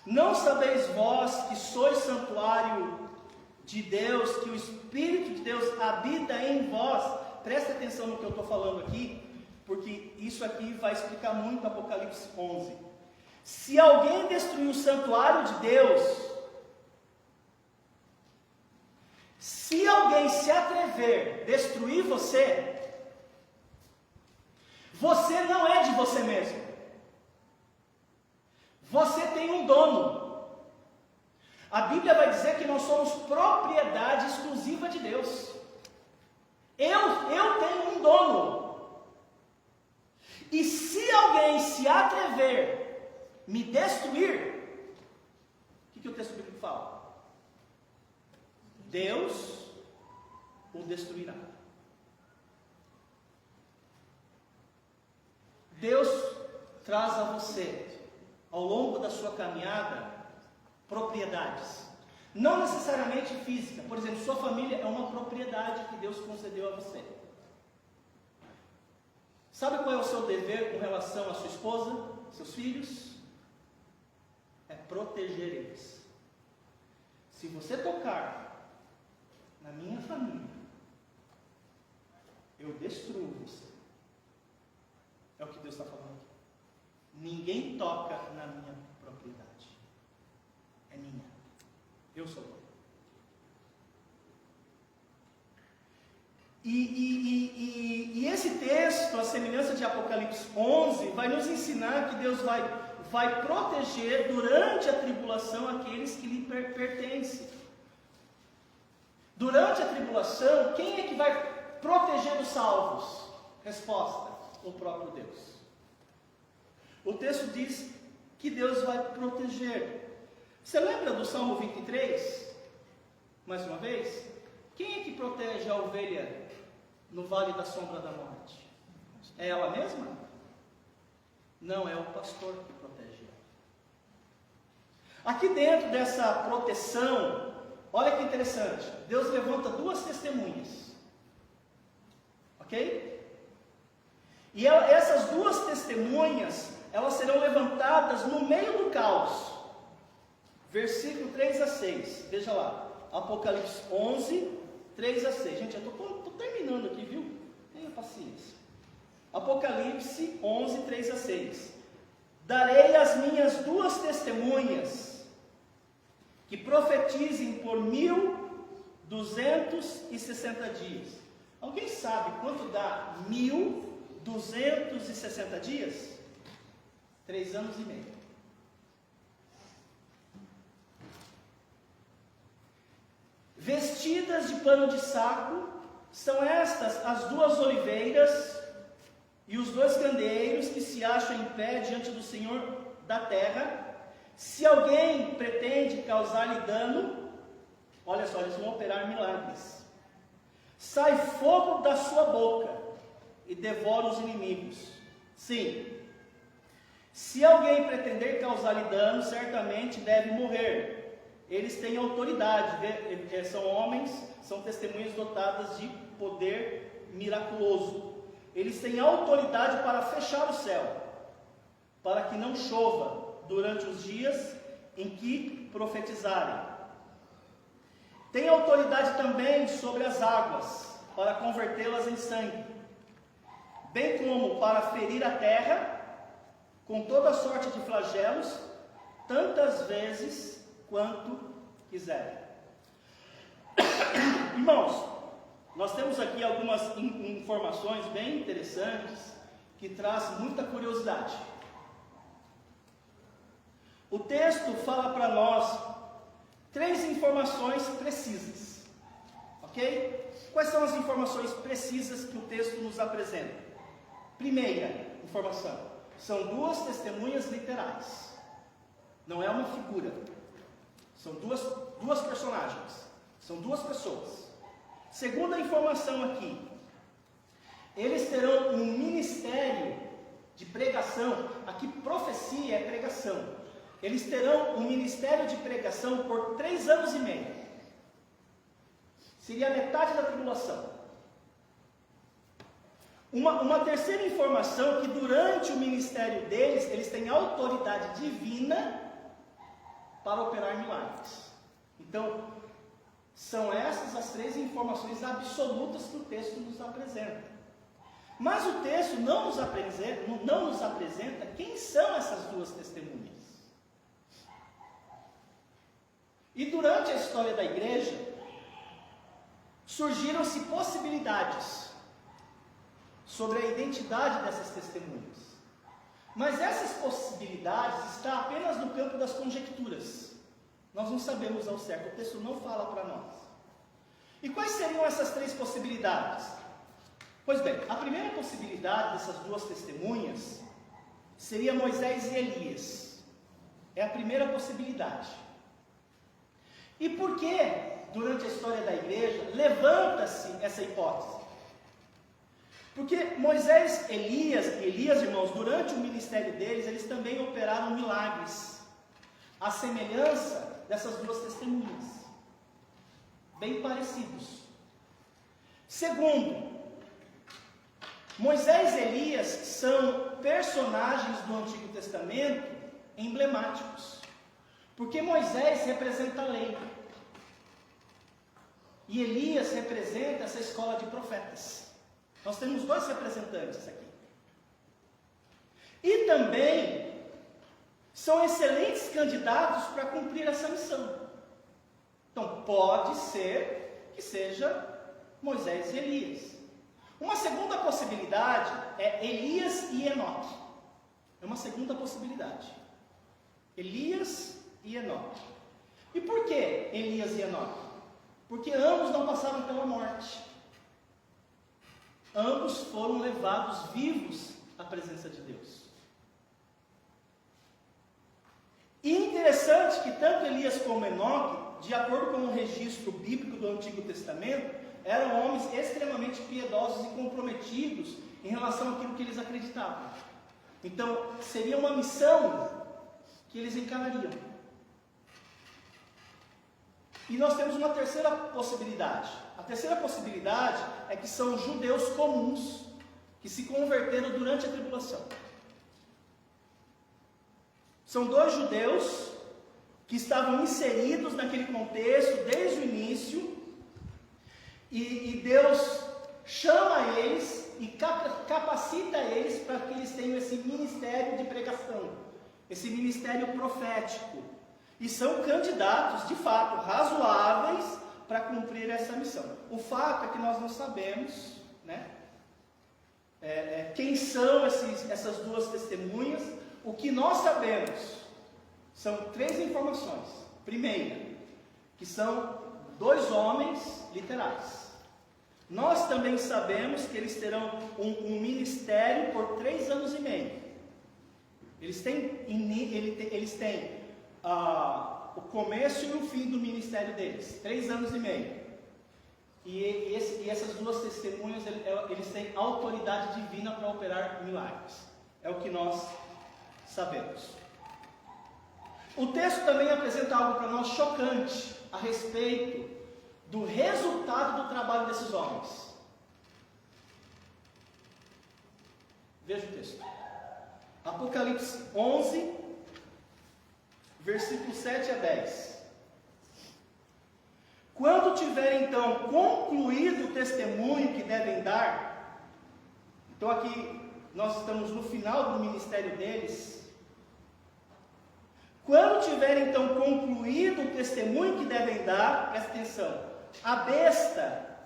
Não sabeis vós que sois santuário de Deus, que o Espírito de Deus habita em vós? Presta atenção no que eu estou falando aqui, porque isso aqui vai explicar muito Apocalipse 11. Se alguém destruir o santuário de Deus, se alguém se atrever a destruir você, você não é de você mesmo. Você tem um dono. A Bíblia vai dizer que nós somos propriedade exclusiva de Deus. Eu tenho um dono. E se alguém se atrever a me destruir, o que o texto bíblico fala? Deus o destruirá. Deus traz a você, ao longo da sua caminhada, propriedades. Não necessariamente física. Por exemplo, sua família é uma propriedade que Deus concedeu a você. Sabe qual é o seu dever com relação à sua esposa, seus filhos? É proteger eles. Se você tocar na minha família, eu destruo você. É o que Deus está falando aqui. Ninguém toca na minha propriedade. É minha. Eu sou dono. E esse texto, a semelhança de Apocalipse 11, vai nos ensinar que Deus vai proteger durante a tribulação aqueles que lhe pertencem. Durante a tribulação, quem é que vai proteger os salvos? Resposta: o próprio Deus. O texto diz que Deus vai proteger. Você lembra do Salmo 23? Mais uma vez. Quem é que protege a ovelha no vale da sombra da morte? É ela mesma? Não, é o pastor que protege ela. Aqui dentro dessa proteção, olha que interessante, Deus levanta duas testemunhas, ok? E essas duas testemunhas, elas serão levantadas no meio do caos. Versículo 3 a 6, veja lá, Apocalipse 11, 3 a 6. Gente, eu estou terminando aqui, viu? Tenha paciência. Apocalipse 11, 3 a 6. Darei as minhas duas testemunhas, que profetizem por 1260 dias. Alguém sabe quanto dá 1260 dias? 3 anos e meio. Vestidas de pano de saco, são estas as duas oliveiras e os dois candeeiros que se acham em pé diante do Senhor da terra. Se alguém pretende causar-lhe dano, olha só, eles vão operar milagres. Sai fogo da sua boca e devora os inimigos. Sim, se alguém pretender causar-lhe dano, certamente deve morrer. Eles têm autoridade, são homens, são testemunhas dotadas de poder miraculoso. Eles têm autoridade para fechar o céu, para que não chova durante os dias em que profetizarem. Tem autoridade também sobre as águas, para convertê-las em sangue, bem como para ferir a terra com toda sorte de flagelos, tantas vezes quanto quiserem. Irmãos, nós temos aqui algumas informações bem interessantes que traz muita curiosidade. O texto fala para nós 3 informações precisas, ok? Quais são as informações precisas que o texto nos apresenta? Primeira informação, são 2 testemunhas literais, não é uma figura. São duas personagens, são 2 pessoas. Segunda informação aqui, eles terão um ministério de pregação. Aqui profecia é pregação. Eles terão um ministério de pregação por 3 anos e meio. Seria a metade da tribulação. Uma terceira informação, que durante o ministério deles, eles têm autoridade divina para operar milagres. Então, são essas as 3 informações absolutas que o texto nos apresenta. Mas o texto não nos apresenta quem são essas 2 testemunhas. E durante a história da igreja, surgiram-se possibilidades sobre a identidade dessas testemunhas. Mas essas possibilidades estão apenas no campo das conjecturas. Nós não sabemos ao certo, o texto não fala para nós. E quais seriam essas 3 possibilidades? Pois bem, a primeira possibilidade dessas 2 testemunhas seria Moisés e Elias. É a primeira possibilidade. E por que, durante a história da igreja, levanta-se essa hipótese? Porque Moisés, Elias, irmãos, durante o ministério deles, eles também operaram milagres, à semelhança dessas 2 testemunhas, bem parecidos. Segundo, Moisés e Elias são personagens do Antigo Testamento emblemáticos, porque Moisés representa a lei, e Elias representa essa escola de profetas. Nós temos 2 representantes aqui. E também são excelentes candidatos para cumprir essa missão. Então, pode ser que seja Moisés e Elias. Uma segunda possibilidade é Elias e Enoque. É uma segunda possibilidade. Elias e Enoque. E por que Elias e Enoque? Porque ambos não passaram pela morte. Ambos foram levados vivos à presença de Deus. E interessante que tanto Elias como Enoque, de acordo com o registro bíblico do Antigo Testamento, eram homens extremamente piedosos e comprometidos em relação àquilo que eles acreditavam. Então, seria uma missão que eles encarariam. E nós temos uma terceira possibilidade. A terceira possibilidade é que são judeus comuns que se converteram durante a tribulação. São dois judeus que estavam inseridos naquele contexto desde o início, e Deus chama eles e capacita eles para que eles tenham esse ministério de pregação, esse ministério profético, e são candidatos, de fato, razoáveis para cumprir essa missão. O fato é que nós não sabemos, né, quem são essas duas testemunhas. O que nós sabemos são 3 informações. Primeira, que são 2 homens literais. Nós também sabemos que eles terão um ministério por 3 anos e meio. Eles têm o começo e o fim do ministério deles, 3 anos e meio. E essas duas testemunhas, eles têm autoridade divina para operar milagres. É o que nós sabemos. O texto também apresenta algo para nós chocante a respeito do resultado do trabalho desses homens. Veja o texto. Apocalipse 11, versículos 7 a 10. Quando tiverem então concluído o testemunho que devem dar, então aqui nós estamos no final do ministério deles. Quando tiverem então concluído o testemunho que devem dar, presta atenção, a besta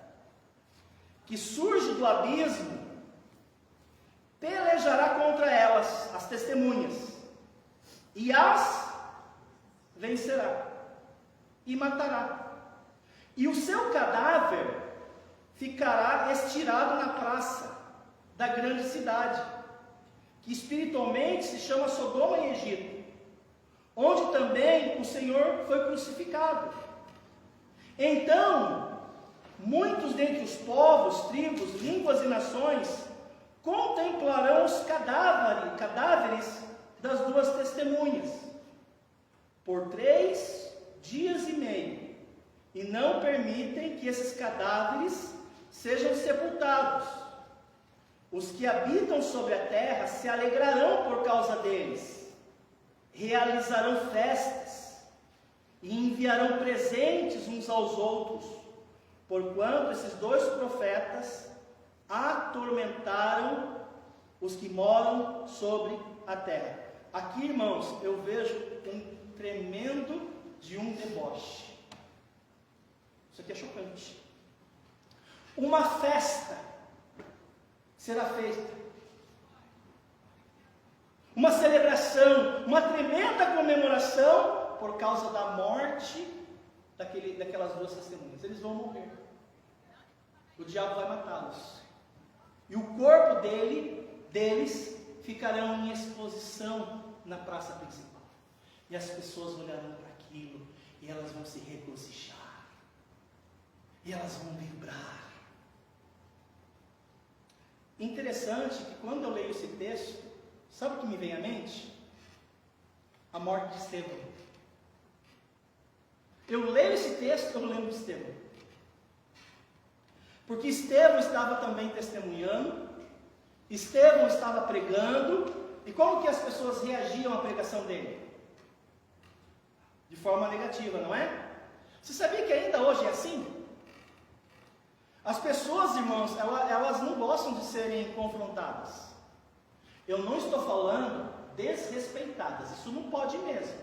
que surge do abismo pelejará contra elas, as testemunhas, e as vencerá e matará. E o seu cadáver ficará estirado na praça da grande cidade, que espiritualmente se chama Sodoma e Egito, onde também o Senhor foi crucificado. Então, muitos dentre os povos, tribos, línguas e nações contemplarão os cadáveres das duas testemunhas por 3 dias e meio, e não permitem que esses cadáveres sejam sepultados. Os que habitam sobre a terra se alegrarão por causa deles, realizarão festas e enviarão presentes uns aos outros, porquanto esses 2 profetas atormentaram os que moram sobre a terra. Aqui, irmãos, eu vejo um tremendo de um deboche. Isso aqui é chocante. Uma festa será feita, uma celebração, uma tremenda comemoração por causa da morte daquelas 2 testemunhas. Eles vão morrer, o diabo vai matá-los, e o corpo deles ficarão em exposição na praça principal, e as pessoas olharão para aquilo e elas vão se regozijar, e elas vão vibrar. Interessante que quando eu leio esse texto, sabe o que me vem à mente? A morte de Estevão. Eu leio esse texto, eu lembro de Estevão. Porque Estevão estava também testemunhando, Estevão estava pregando, e como que as pessoas reagiam à pregação dele? De forma negativa, não é? Você sabia que ainda hoje é assim? As pessoas, irmãos, elas não gostam de serem confrontadas. Eu não estou falando desrespeitadas, isso não pode mesmo.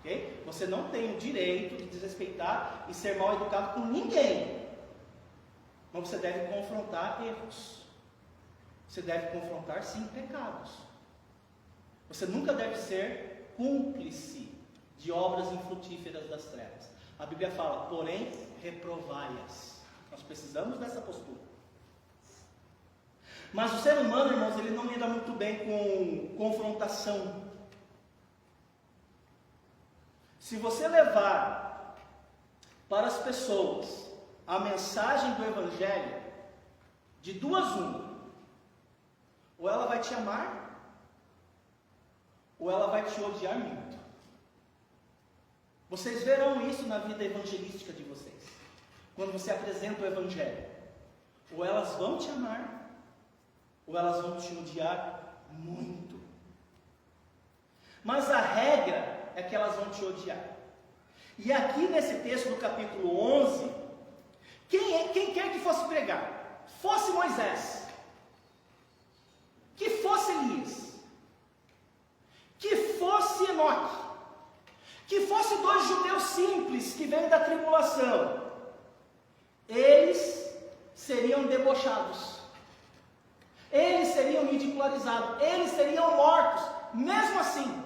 Okay? Você não tem o direito de desrespeitar e ser mal educado com ninguém. Mas você deve confrontar erros. Você deve confrontar, sim, pecados. Você nunca deve ser cúmplice de obras infrutíferas das trevas. A Bíblia fala, porém, reprovai-as. Nós precisamos dessa postura. Mas o ser humano, irmãos, ele não lida muito bem com confrontação. Se você levar para as pessoas a mensagem do Evangelho, de duas uma, ou ela vai te amar, ou ela vai te odiar muito. Vocês verão isso na vida evangelística de vocês. Quando você apresenta o Evangelho, ou elas vão te amar, ou elas vão te odiar muito. Mas a regra é que elas vão te odiar. E aqui nesse texto do capítulo 11, quem quer que fosse pregar? Fosse Moisés, que fosse Elias, que fosse Enoque, que fosse dois judeus simples que vêm da tribulação, eles seriam debochados, eles seriam ridicularizados, eles seriam mortos, mesmo assim.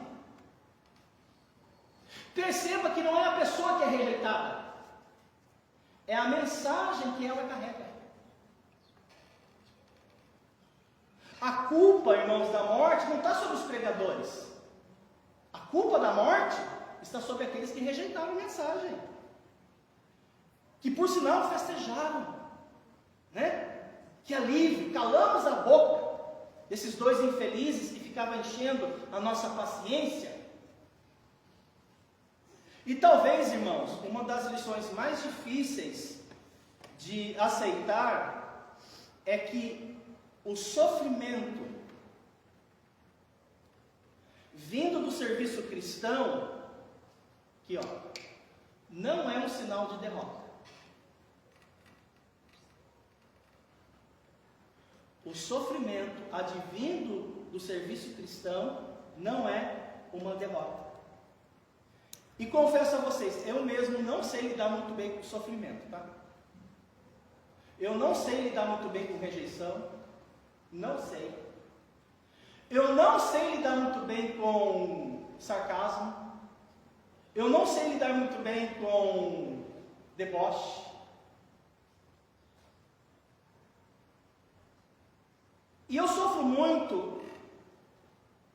Perceba que não é a pessoa que é rejeitada, é a mensagem que ela carrega. A culpa, irmãos, da morte não está sobre os pregadores. A culpa da morte está sobre aqueles que rejeitaram a mensagem, que por sinal festejaram, né? Que alívio, calamos a boca desses dois infelizes que ficavam enchendo a nossa paciência. E talvez, irmãos, uma das lições mais difíceis de aceitar é que o sofrimento vindo do serviço cristão, aqui ó, não é um sinal de derrota. O sofrimento advindo do serviço cristão não é uma derrota. E confesso a vocês, eu mesmo não sei lidar muito bem com o sofrimento, tá? Eu não sei lidar muito bem com rejeição, não sei. Eu não sei lidar muito bem com sarcasmo, eu não sei lidar muito bem com deboche. E eu sofro muito,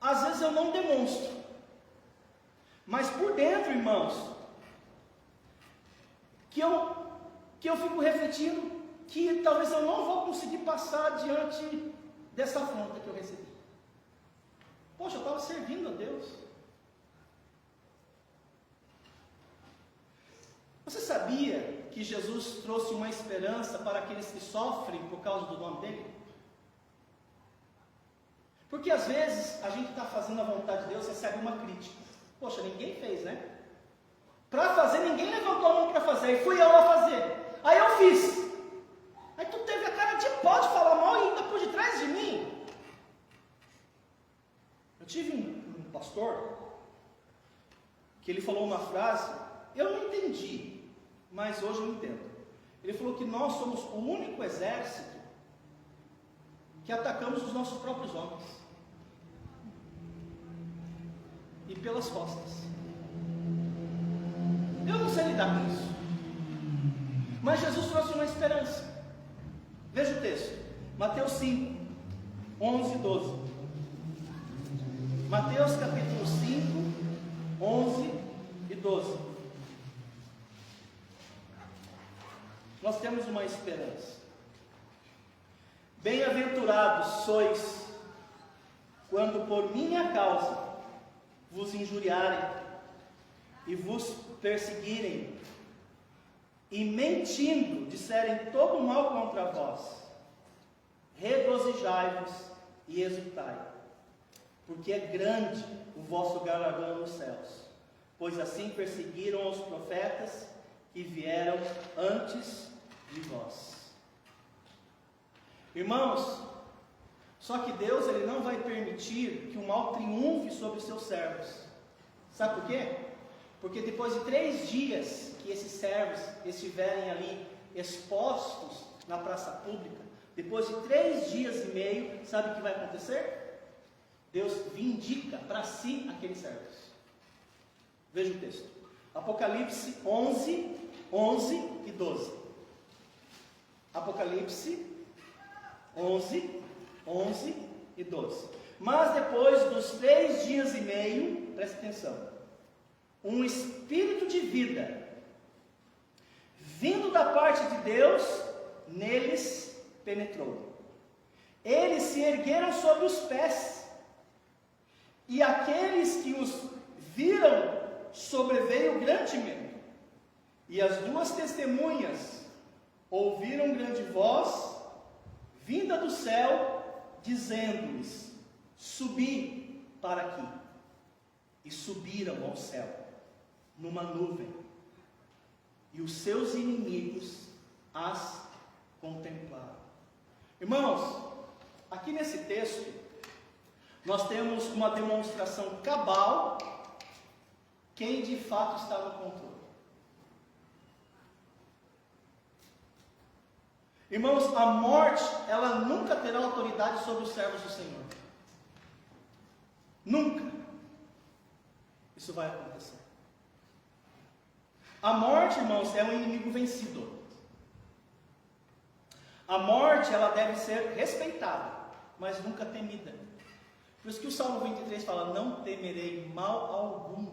às vezes eu não demonstro. Mas por dentro, irmãos, que eu fico refletindo que talvez eu não vou conseguir passar diante dessa afronta que eu recebi. Poxa, eu estava servindo a Deus. Você sabia que Jesus trouxe uma esperança para aqueles que sofrem por causa do nome dele? Porque às vezes a gente está fazendo a vontade de Deus, recebe uma crítica. Poxa, ninguém fez, né? Para fazer, ninguém levantou a mão para fazer, e fui eu a fazer. Aí eu fiz. Aí tu teve a cara de pau de falar mal e ainda por detrás de mim. Eu tive um pastor que ele falou uma frase, eu não entendi, mas hoje eu entendo. Ele falou que nós somos o único exército que atacamos os nossos próprios homens. E pelas costas. Eu não sei lidar com isso. Mas Jesus trouxe uma esperança. Veja o texto. Mateus 5, 11 e 12. Mateus capítulo 5, 11 e 12. Nós temos uma esperança. Bem-aventurados sois quando por minha causa vos injuriarem e vos perseguirem e mentindo disserem todo mal contra vós. Regozijai-vos e exultai, porque é grande o vosso galardão nos céus, pois assim perseguiram os profetas que vieram antes de vós. Irmãos, só que Deus ele não vai permitir que o mal triunfe sobre os seus servos. Sabe por quê? Porque depois de 3 dias que esses servos estiverem ali expostos na praça pública, depois de 3 dias e meio, sabe o que vai acontecer? Deus vindica para si aqueles servos. Veja o texto. Apocalipse 11, 11 e 12. Apocalipse 11, 11 e 12. Mas depois dos 3 dias e meio, preste atenção, um espírito de vida, vindo da parte de Deus, neles penetrou. Eles se ergueram sobre os pés, e aqueles que os viram, sobreveio grande medo. E as 2 testemunhas ouviram grande voz, vinda do céu, dizendo-lhes: subi para aqui. E subiram ao céu, numa nuvem, e os seus inimigos as contemplaram. Irmãos, aqui nesse texto, nós temos uma demonstração cabal, quem de fato está no controle. Irmãos, a morte, ela nunca terá autoridade sobre os servos do Senhor. Nunca. Isso vai acontecer. A morte, irmãos, é um inimigo vencido. A morte, ela deve ser respeitada, mas nunca temida. Por isso que o Salmo 23 fala: não temerei mal algum,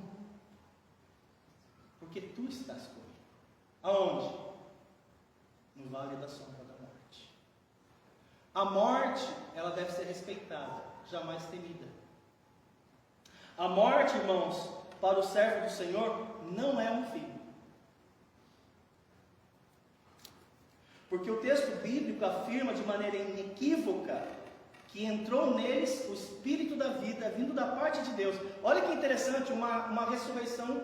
porque tu estás comigo. Aonde? No vale da sombra da morte. A morte, ela deve ser respeitada, jamais temida. A morte, irmãos, para o servo do Senhor, não é um fim. Porque o texto bíblico afirma de maneira inequívoca que entrou neles o Espírito da vida, vindo da parte de Deus. Olha que interessante, uma ressurreição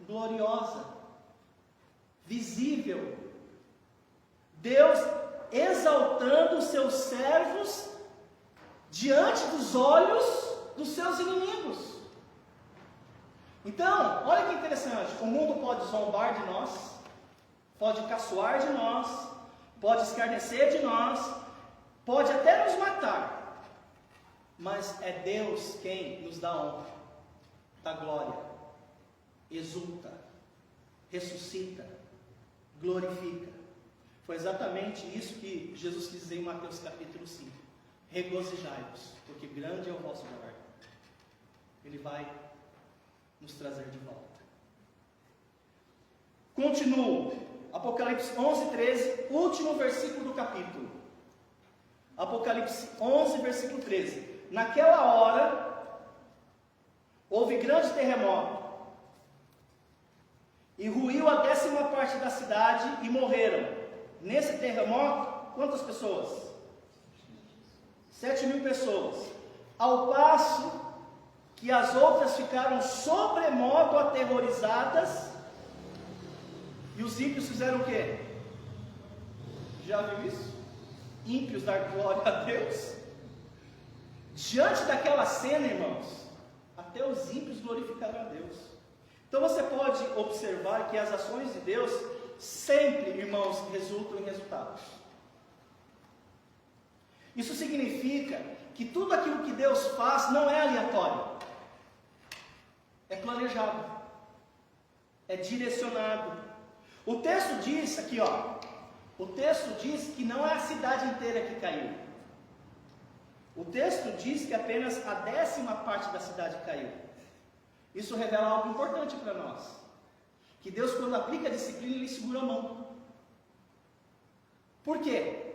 gloriosa, visível. Deus exaltando os seus servos diante dos olhos dos seus inimigos. Então, olha que interessante, o mundo pode zombar de nós, pode caçoar de nós, pode escarnecer de nós, pode até nos matar, mas é Deus quem nos dá honra, dá glória, exulta, ressuscita, glorifica. Foi exatamente isso que Jesus quis dizer em Mateus capítulo 5. Regozijai-vos, porque grande é o vosso galardão. Ele vai nos trazer de volta. Continuo. Apocalipse 11, 13, último versículo do capítulo. Apocalipse 11, versículo 13. Naquela hora, houve grande terremoto, e ruiu a 10ª parte da cidade, e morreram. Nesse terremoto, quantas pessoas? 7.000 pessoas. Ao passo que as outras ficaram sobremodo aterrorizadas, e os ímpios fizeram o quê? Já viu isso? Ímpios dar glória a Deus. Diante daquela cena, irmãos, até os ímpios glorificaram a Deus. Então você pode observar que as ações de Deus sempre, irmãos, resultam em resultados. Isso significa que tudo aquilo que Deus faz não é aleatório. É planejado. É direcionado. O texto diz aqui, ó. O texto diz que não é a cidade inteira que caiu. O texto diz que apenas a 10ª parte da cidade caiu. Isso revela algo importante para nós. Que Deus, quando aplica a disciplina, Ele segura a mão. Por quê?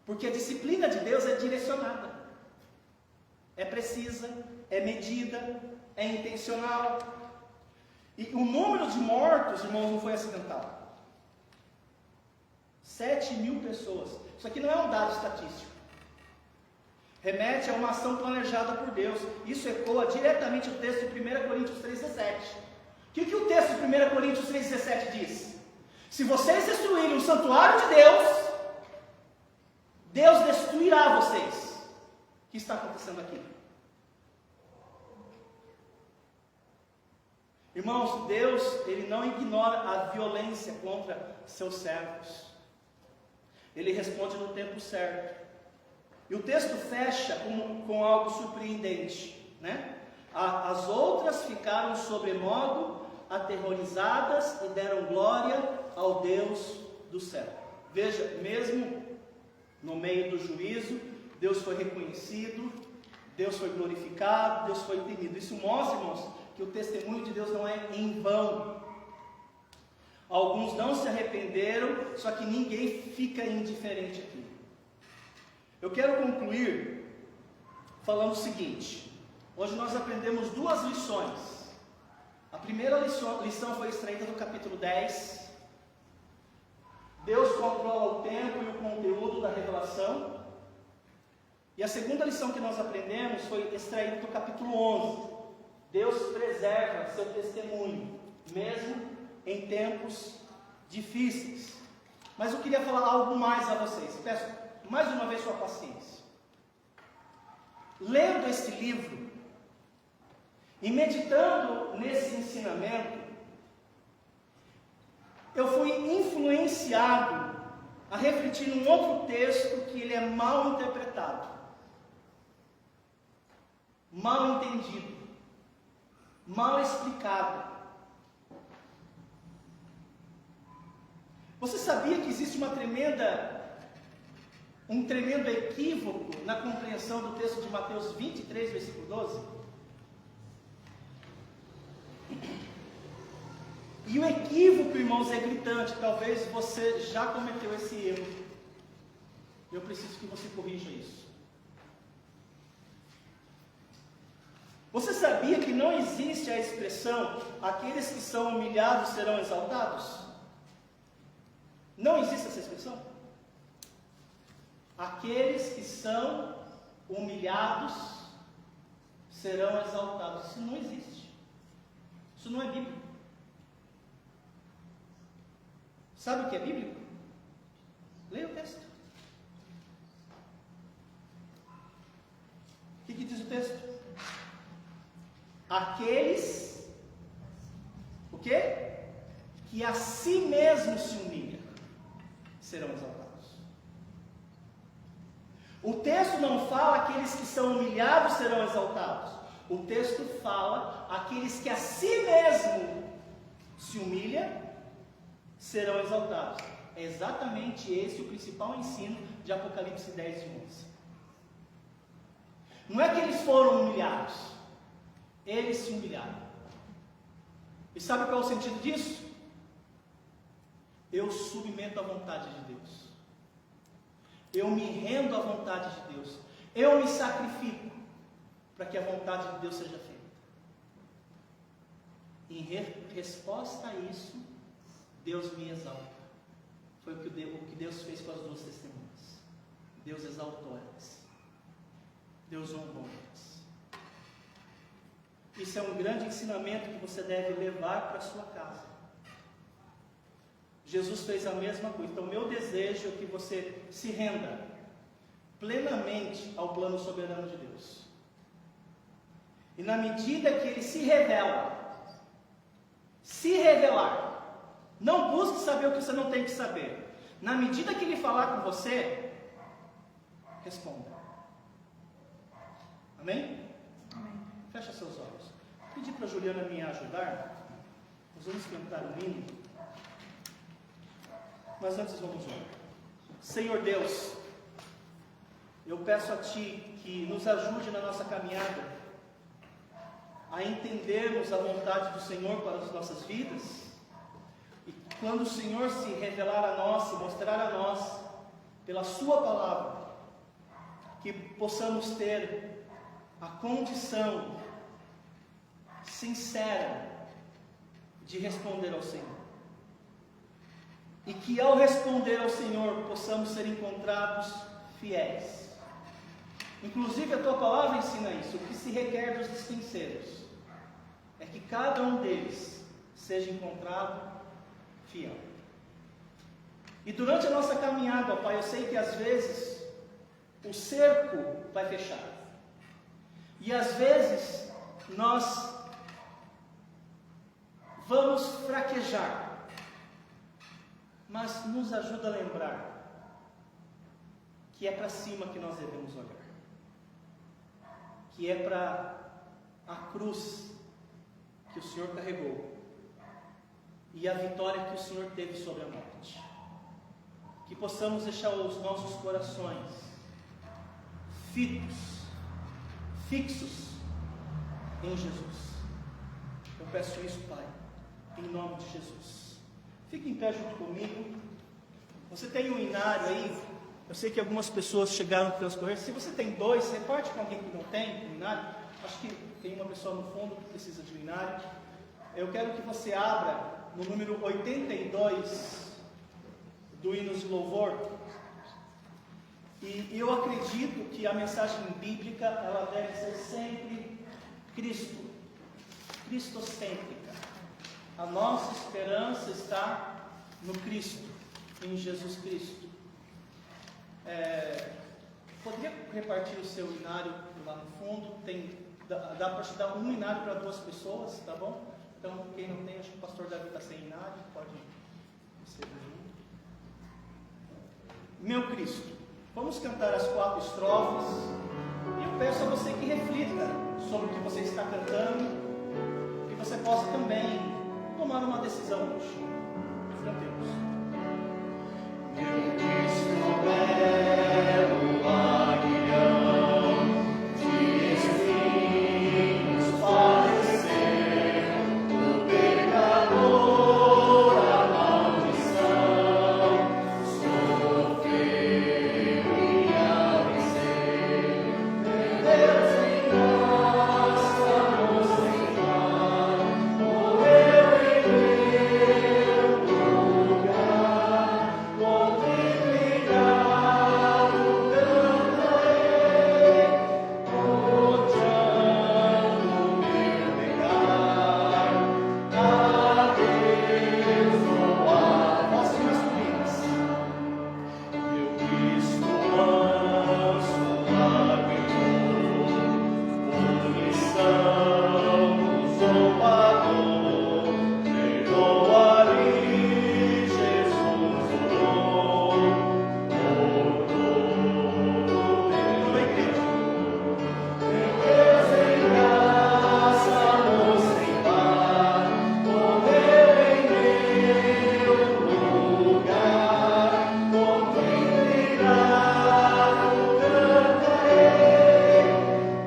Porque a disciplina de Deus é direcionada. É precisa, é medida, é intencional. E o número de mortos, irmãos, não foi acidental. 7.000 pessoas. Isso aqui não é um dado estatístico. Remete a uma ação planejada por Deus. Isso ecoa diretamente o texto de 1 Coríntios 3,17. O que o texto de 1 Coríntios 3,17 diz? Se vocês destruírem o santuário de Deus, Deus destruirá vocês. O que está acontecendo aqui? Irmãos, Deus, Ele não ignora a violência contra seus servos. Ele responde no tempo certo. E o texto fecha com algo surpreendente, né? As outras ficaram sobremodo aterrorizadas e deram glória ao Deus do céu. Veja, mesmo no meio do juízo, Deus foi reconhecido, Deus foi glorificado, Deus foi temido. Isso mostra, irmãos, que o testemunho de Deus não é em vão. Alguns não se arrependeram, só que ninguém fica indiferente aqui. Eu quero concluir falando o seguinte: hoje nós aprendemos duas lições. A primeira lição foi extraída do capítulo 10. Deus controla o tempo e o conteúdo da revelação. E a segunda lição que nós aprendemos foi extraída do capítulo 11. Deus preserva seu testemunho, mesmo em tempos difíceis. Mas eu queria falar algo mais a vocês. Peço mais uma vez sua paciência. Lendo este livro e meditando nesse ensinamento, eu fui influenciado a refletir num outro texto que ele é mal interpretado, mal entendido, mal explicado. Você sabia que existe um tremendo equívoco na compreensão do texto de Mateus 23, versículo 12? E o equívoco, irmãos, é gritante. Talvez você já cometeu esse erro. Eu preciso que você corrija isso. Você sabia que não existe a expressão aqueles que são humilhados serão exaltados? Não existe essa expressão. Aqueles que são humilhados serão exaltados. Isso não existe. Isso não é bíblico. Sabe o que é bíblico? Leia o texto. O que diz o texto? Aqueles, o quê? Que a si mesmo se humilham, serão exaltados. O texto não fala aqueles que são humilhados serão exaltados. O texto fala aqueles que a si mesmo se humilham serão exaltados. É exatamente esse o principal ensino de Apocalipse 10 e 11. Não é que eles foram humilhados, eles se humilharam. E sabe qual é o sentido disso? Eu submeto à vontade de Deus. Eu me rendo à vontade de Deus. Eu me sacrifico para que a vontade de Deus seja feita. Em resposta a isso, Deus me exalta. Foi o que Deus fez com as duas testemunhas. Deus exaltou elas. Deus honrou elas. Isso é um grande ensinamento que você deve levar para a sua casa. Jesus fez a mesma coisa. Então, meu desejo é que você se renda plenamente ao plano soberano de Deus. E na medida que Ele se revelar, não busque saber o que você não tem que saber. Na medida que Ele falar com você, responda. Amém? Amém. Fecha seus olhos. Vou pedir para a Juliana me ajudar. Nós vamos cantar o hino. Mas antes vamos orar. Senhor Deus, eu peço a Ti que nos ajude na nossa caminhada a entendermos a vontade do Senhor para as nossas vidas. E quando o Senhor se revelar a nós, se mostrar a nós pela Sua palavra, que possamos ter a condição sincera de responder ao Senhor. E que ao responder ao Senhor possamos ser encontrados fiéis. Inclusive a Tua palavra ensina isso. O que se requer dos dispenseiros é que cada um deles seja encontrado fiel. E durante a nossa caminhada, ó Pai, eu sei que às vezes o cerco vai fechar. E às vezes nós vamos fraquejar. Mas nos ajuda a lembrar que é para cima que nós devemos olhar, que é para a cruz que o Senhor carregou e a vitória que o Senhor teve sobre a morte. Que possamos deixar os nossos corações fixos em Jesus. Eu peço isso, Pai, em nome de Jesus. Fique em pé junto comigo. Você tem um inário aí? Eu sei que algumas pessoas chegaram pelas correias. Se você tem dois, reparte com alguém que não tem um inário. Acho que tem uma pessoa no fundo que precisa de um inário. Eu quero que você abra no número 82 do Hinos de Louvor. E eu acredito que a mensagem bíblica, ela deve ser sempre cristocêntrica. A nossa esperança está no Cristo, em Jesus Cristo. Poderia repartir o seu inário lá no fundo? Dá para te dar um inário para 2 pessoas, tá bom? Então, quem não tem, acho que o pastor Davi está sem inário, pode receber junto. Meu Cristo. Vamos cantar as 4 estrofes. E eu peço a você que reflita sobre o que você está cantando, que você possa também tomar uma decisão hoje. Cantemos. Meu Cristo belo aguilhão, de espinhos padecer, o pecador a maldição sofreu e a vencer. Deus em nós, vamos entrar, morreu em meu lugar, contemplado cantarei, odiando meu pecar. A Deus louvar, vozes masculinas. Meu Cristo manso, aguentou, punição nos pagou, perdoa-lhe, Jesus orou, meu Deus em graça nos limpar, morreu em meu lugar, contemplado cantarei,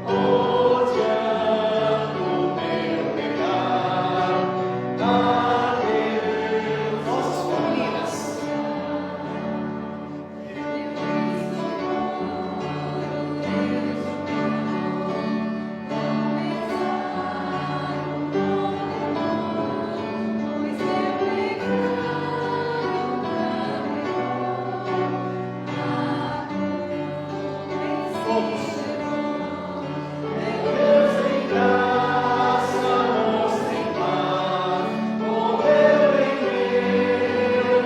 odiando meu pecar. A Deus, vozes femininas. Todos. Deus em graça nos limpar, morreu em meu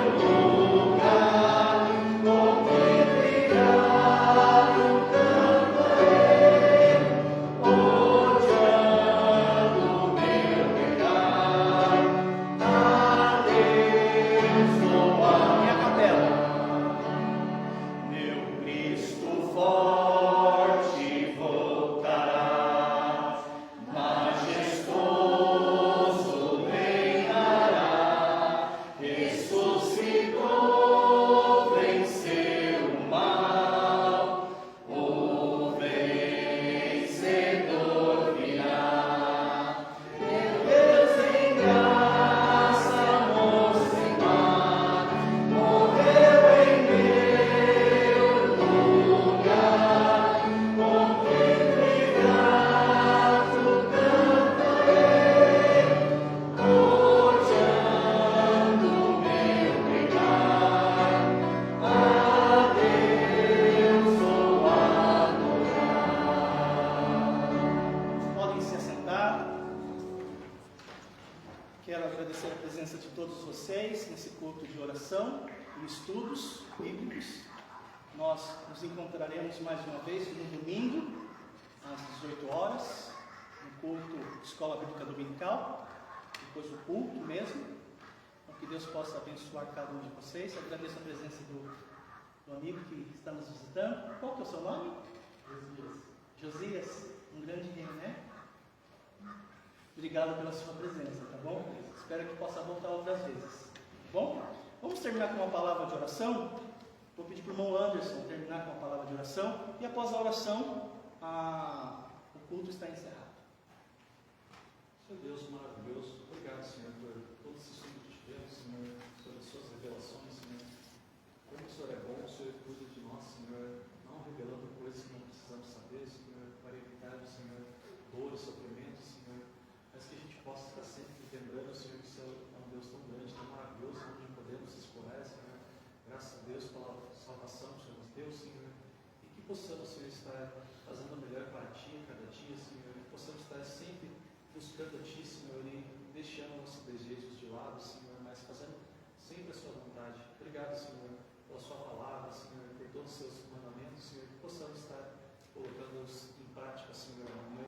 lugar, contemplado cantarei, odiando meu pecar. A Deus louvar. Minha capela. Meu Cristo forte voltará, majestoso reinará, ressuscitou, venceu o mal, o vencedor virá. Meu Deus em graça nos limpar, morreu em meu lugar, contemplado cantarei, odiando meu pecar. A Deus vou adorar. Podem se assentar. Quero agradecer a presença de todos vocês nesse culto de oração e estudos bíblicos. Nós nos encontraremos mais uma vez no domingo, às 18 horas, no culto de Escola Bíblica Dominical, depois do culto mesmo. Então, que Deus possa abençoar cada um de vocês. Agradeço a presença do do amigo que está nos visitando. Qual que é o seu nome? Josias. Um grande rei, né? Obrigado pela sua presença, tá bom? Espero que possa voltar outras vezes. Tá bom? Vamos terminar com uma palavra de oração. Vou pedir para o irmão Anderson terminar com uma palavra de oração. E após a oração, o culto está encerrado. Senhor Deus maravilhoso, obrigado, Senhor, por todo esse estudo que tivemos, Senhor, sobre as suas revelações, Senhor. Como o Senhor é bom, o Senhor cuida de nós, Senhor, não revelando coisas que não precisamos saber, Senhor, para evitar, Senhor, dores, sofrimentos, Senhor, mas que a gente possa estar sempre lembrando, Senhor, que o Senhor é um Deus tão grande, tão maravilhoso, onde podemos escolher, Senhor. Graças a Deus pela salvação que o Senhor nos deu, Senhor, e que possamos, Senhor, estar fazendo o melhor para Ti a cada dia, Senhor, e que possamos estar sempre buscando a Ti, Senhor, e deixando nossos desejos de lado, Senhor, mas fazendo sempre a Sua vontade. Obrigado, Senhor, pela Sua palavra, Senhor, por todos os Seus mandamentos, Senhor, que possamos estar colocando-os em prática, Senhor,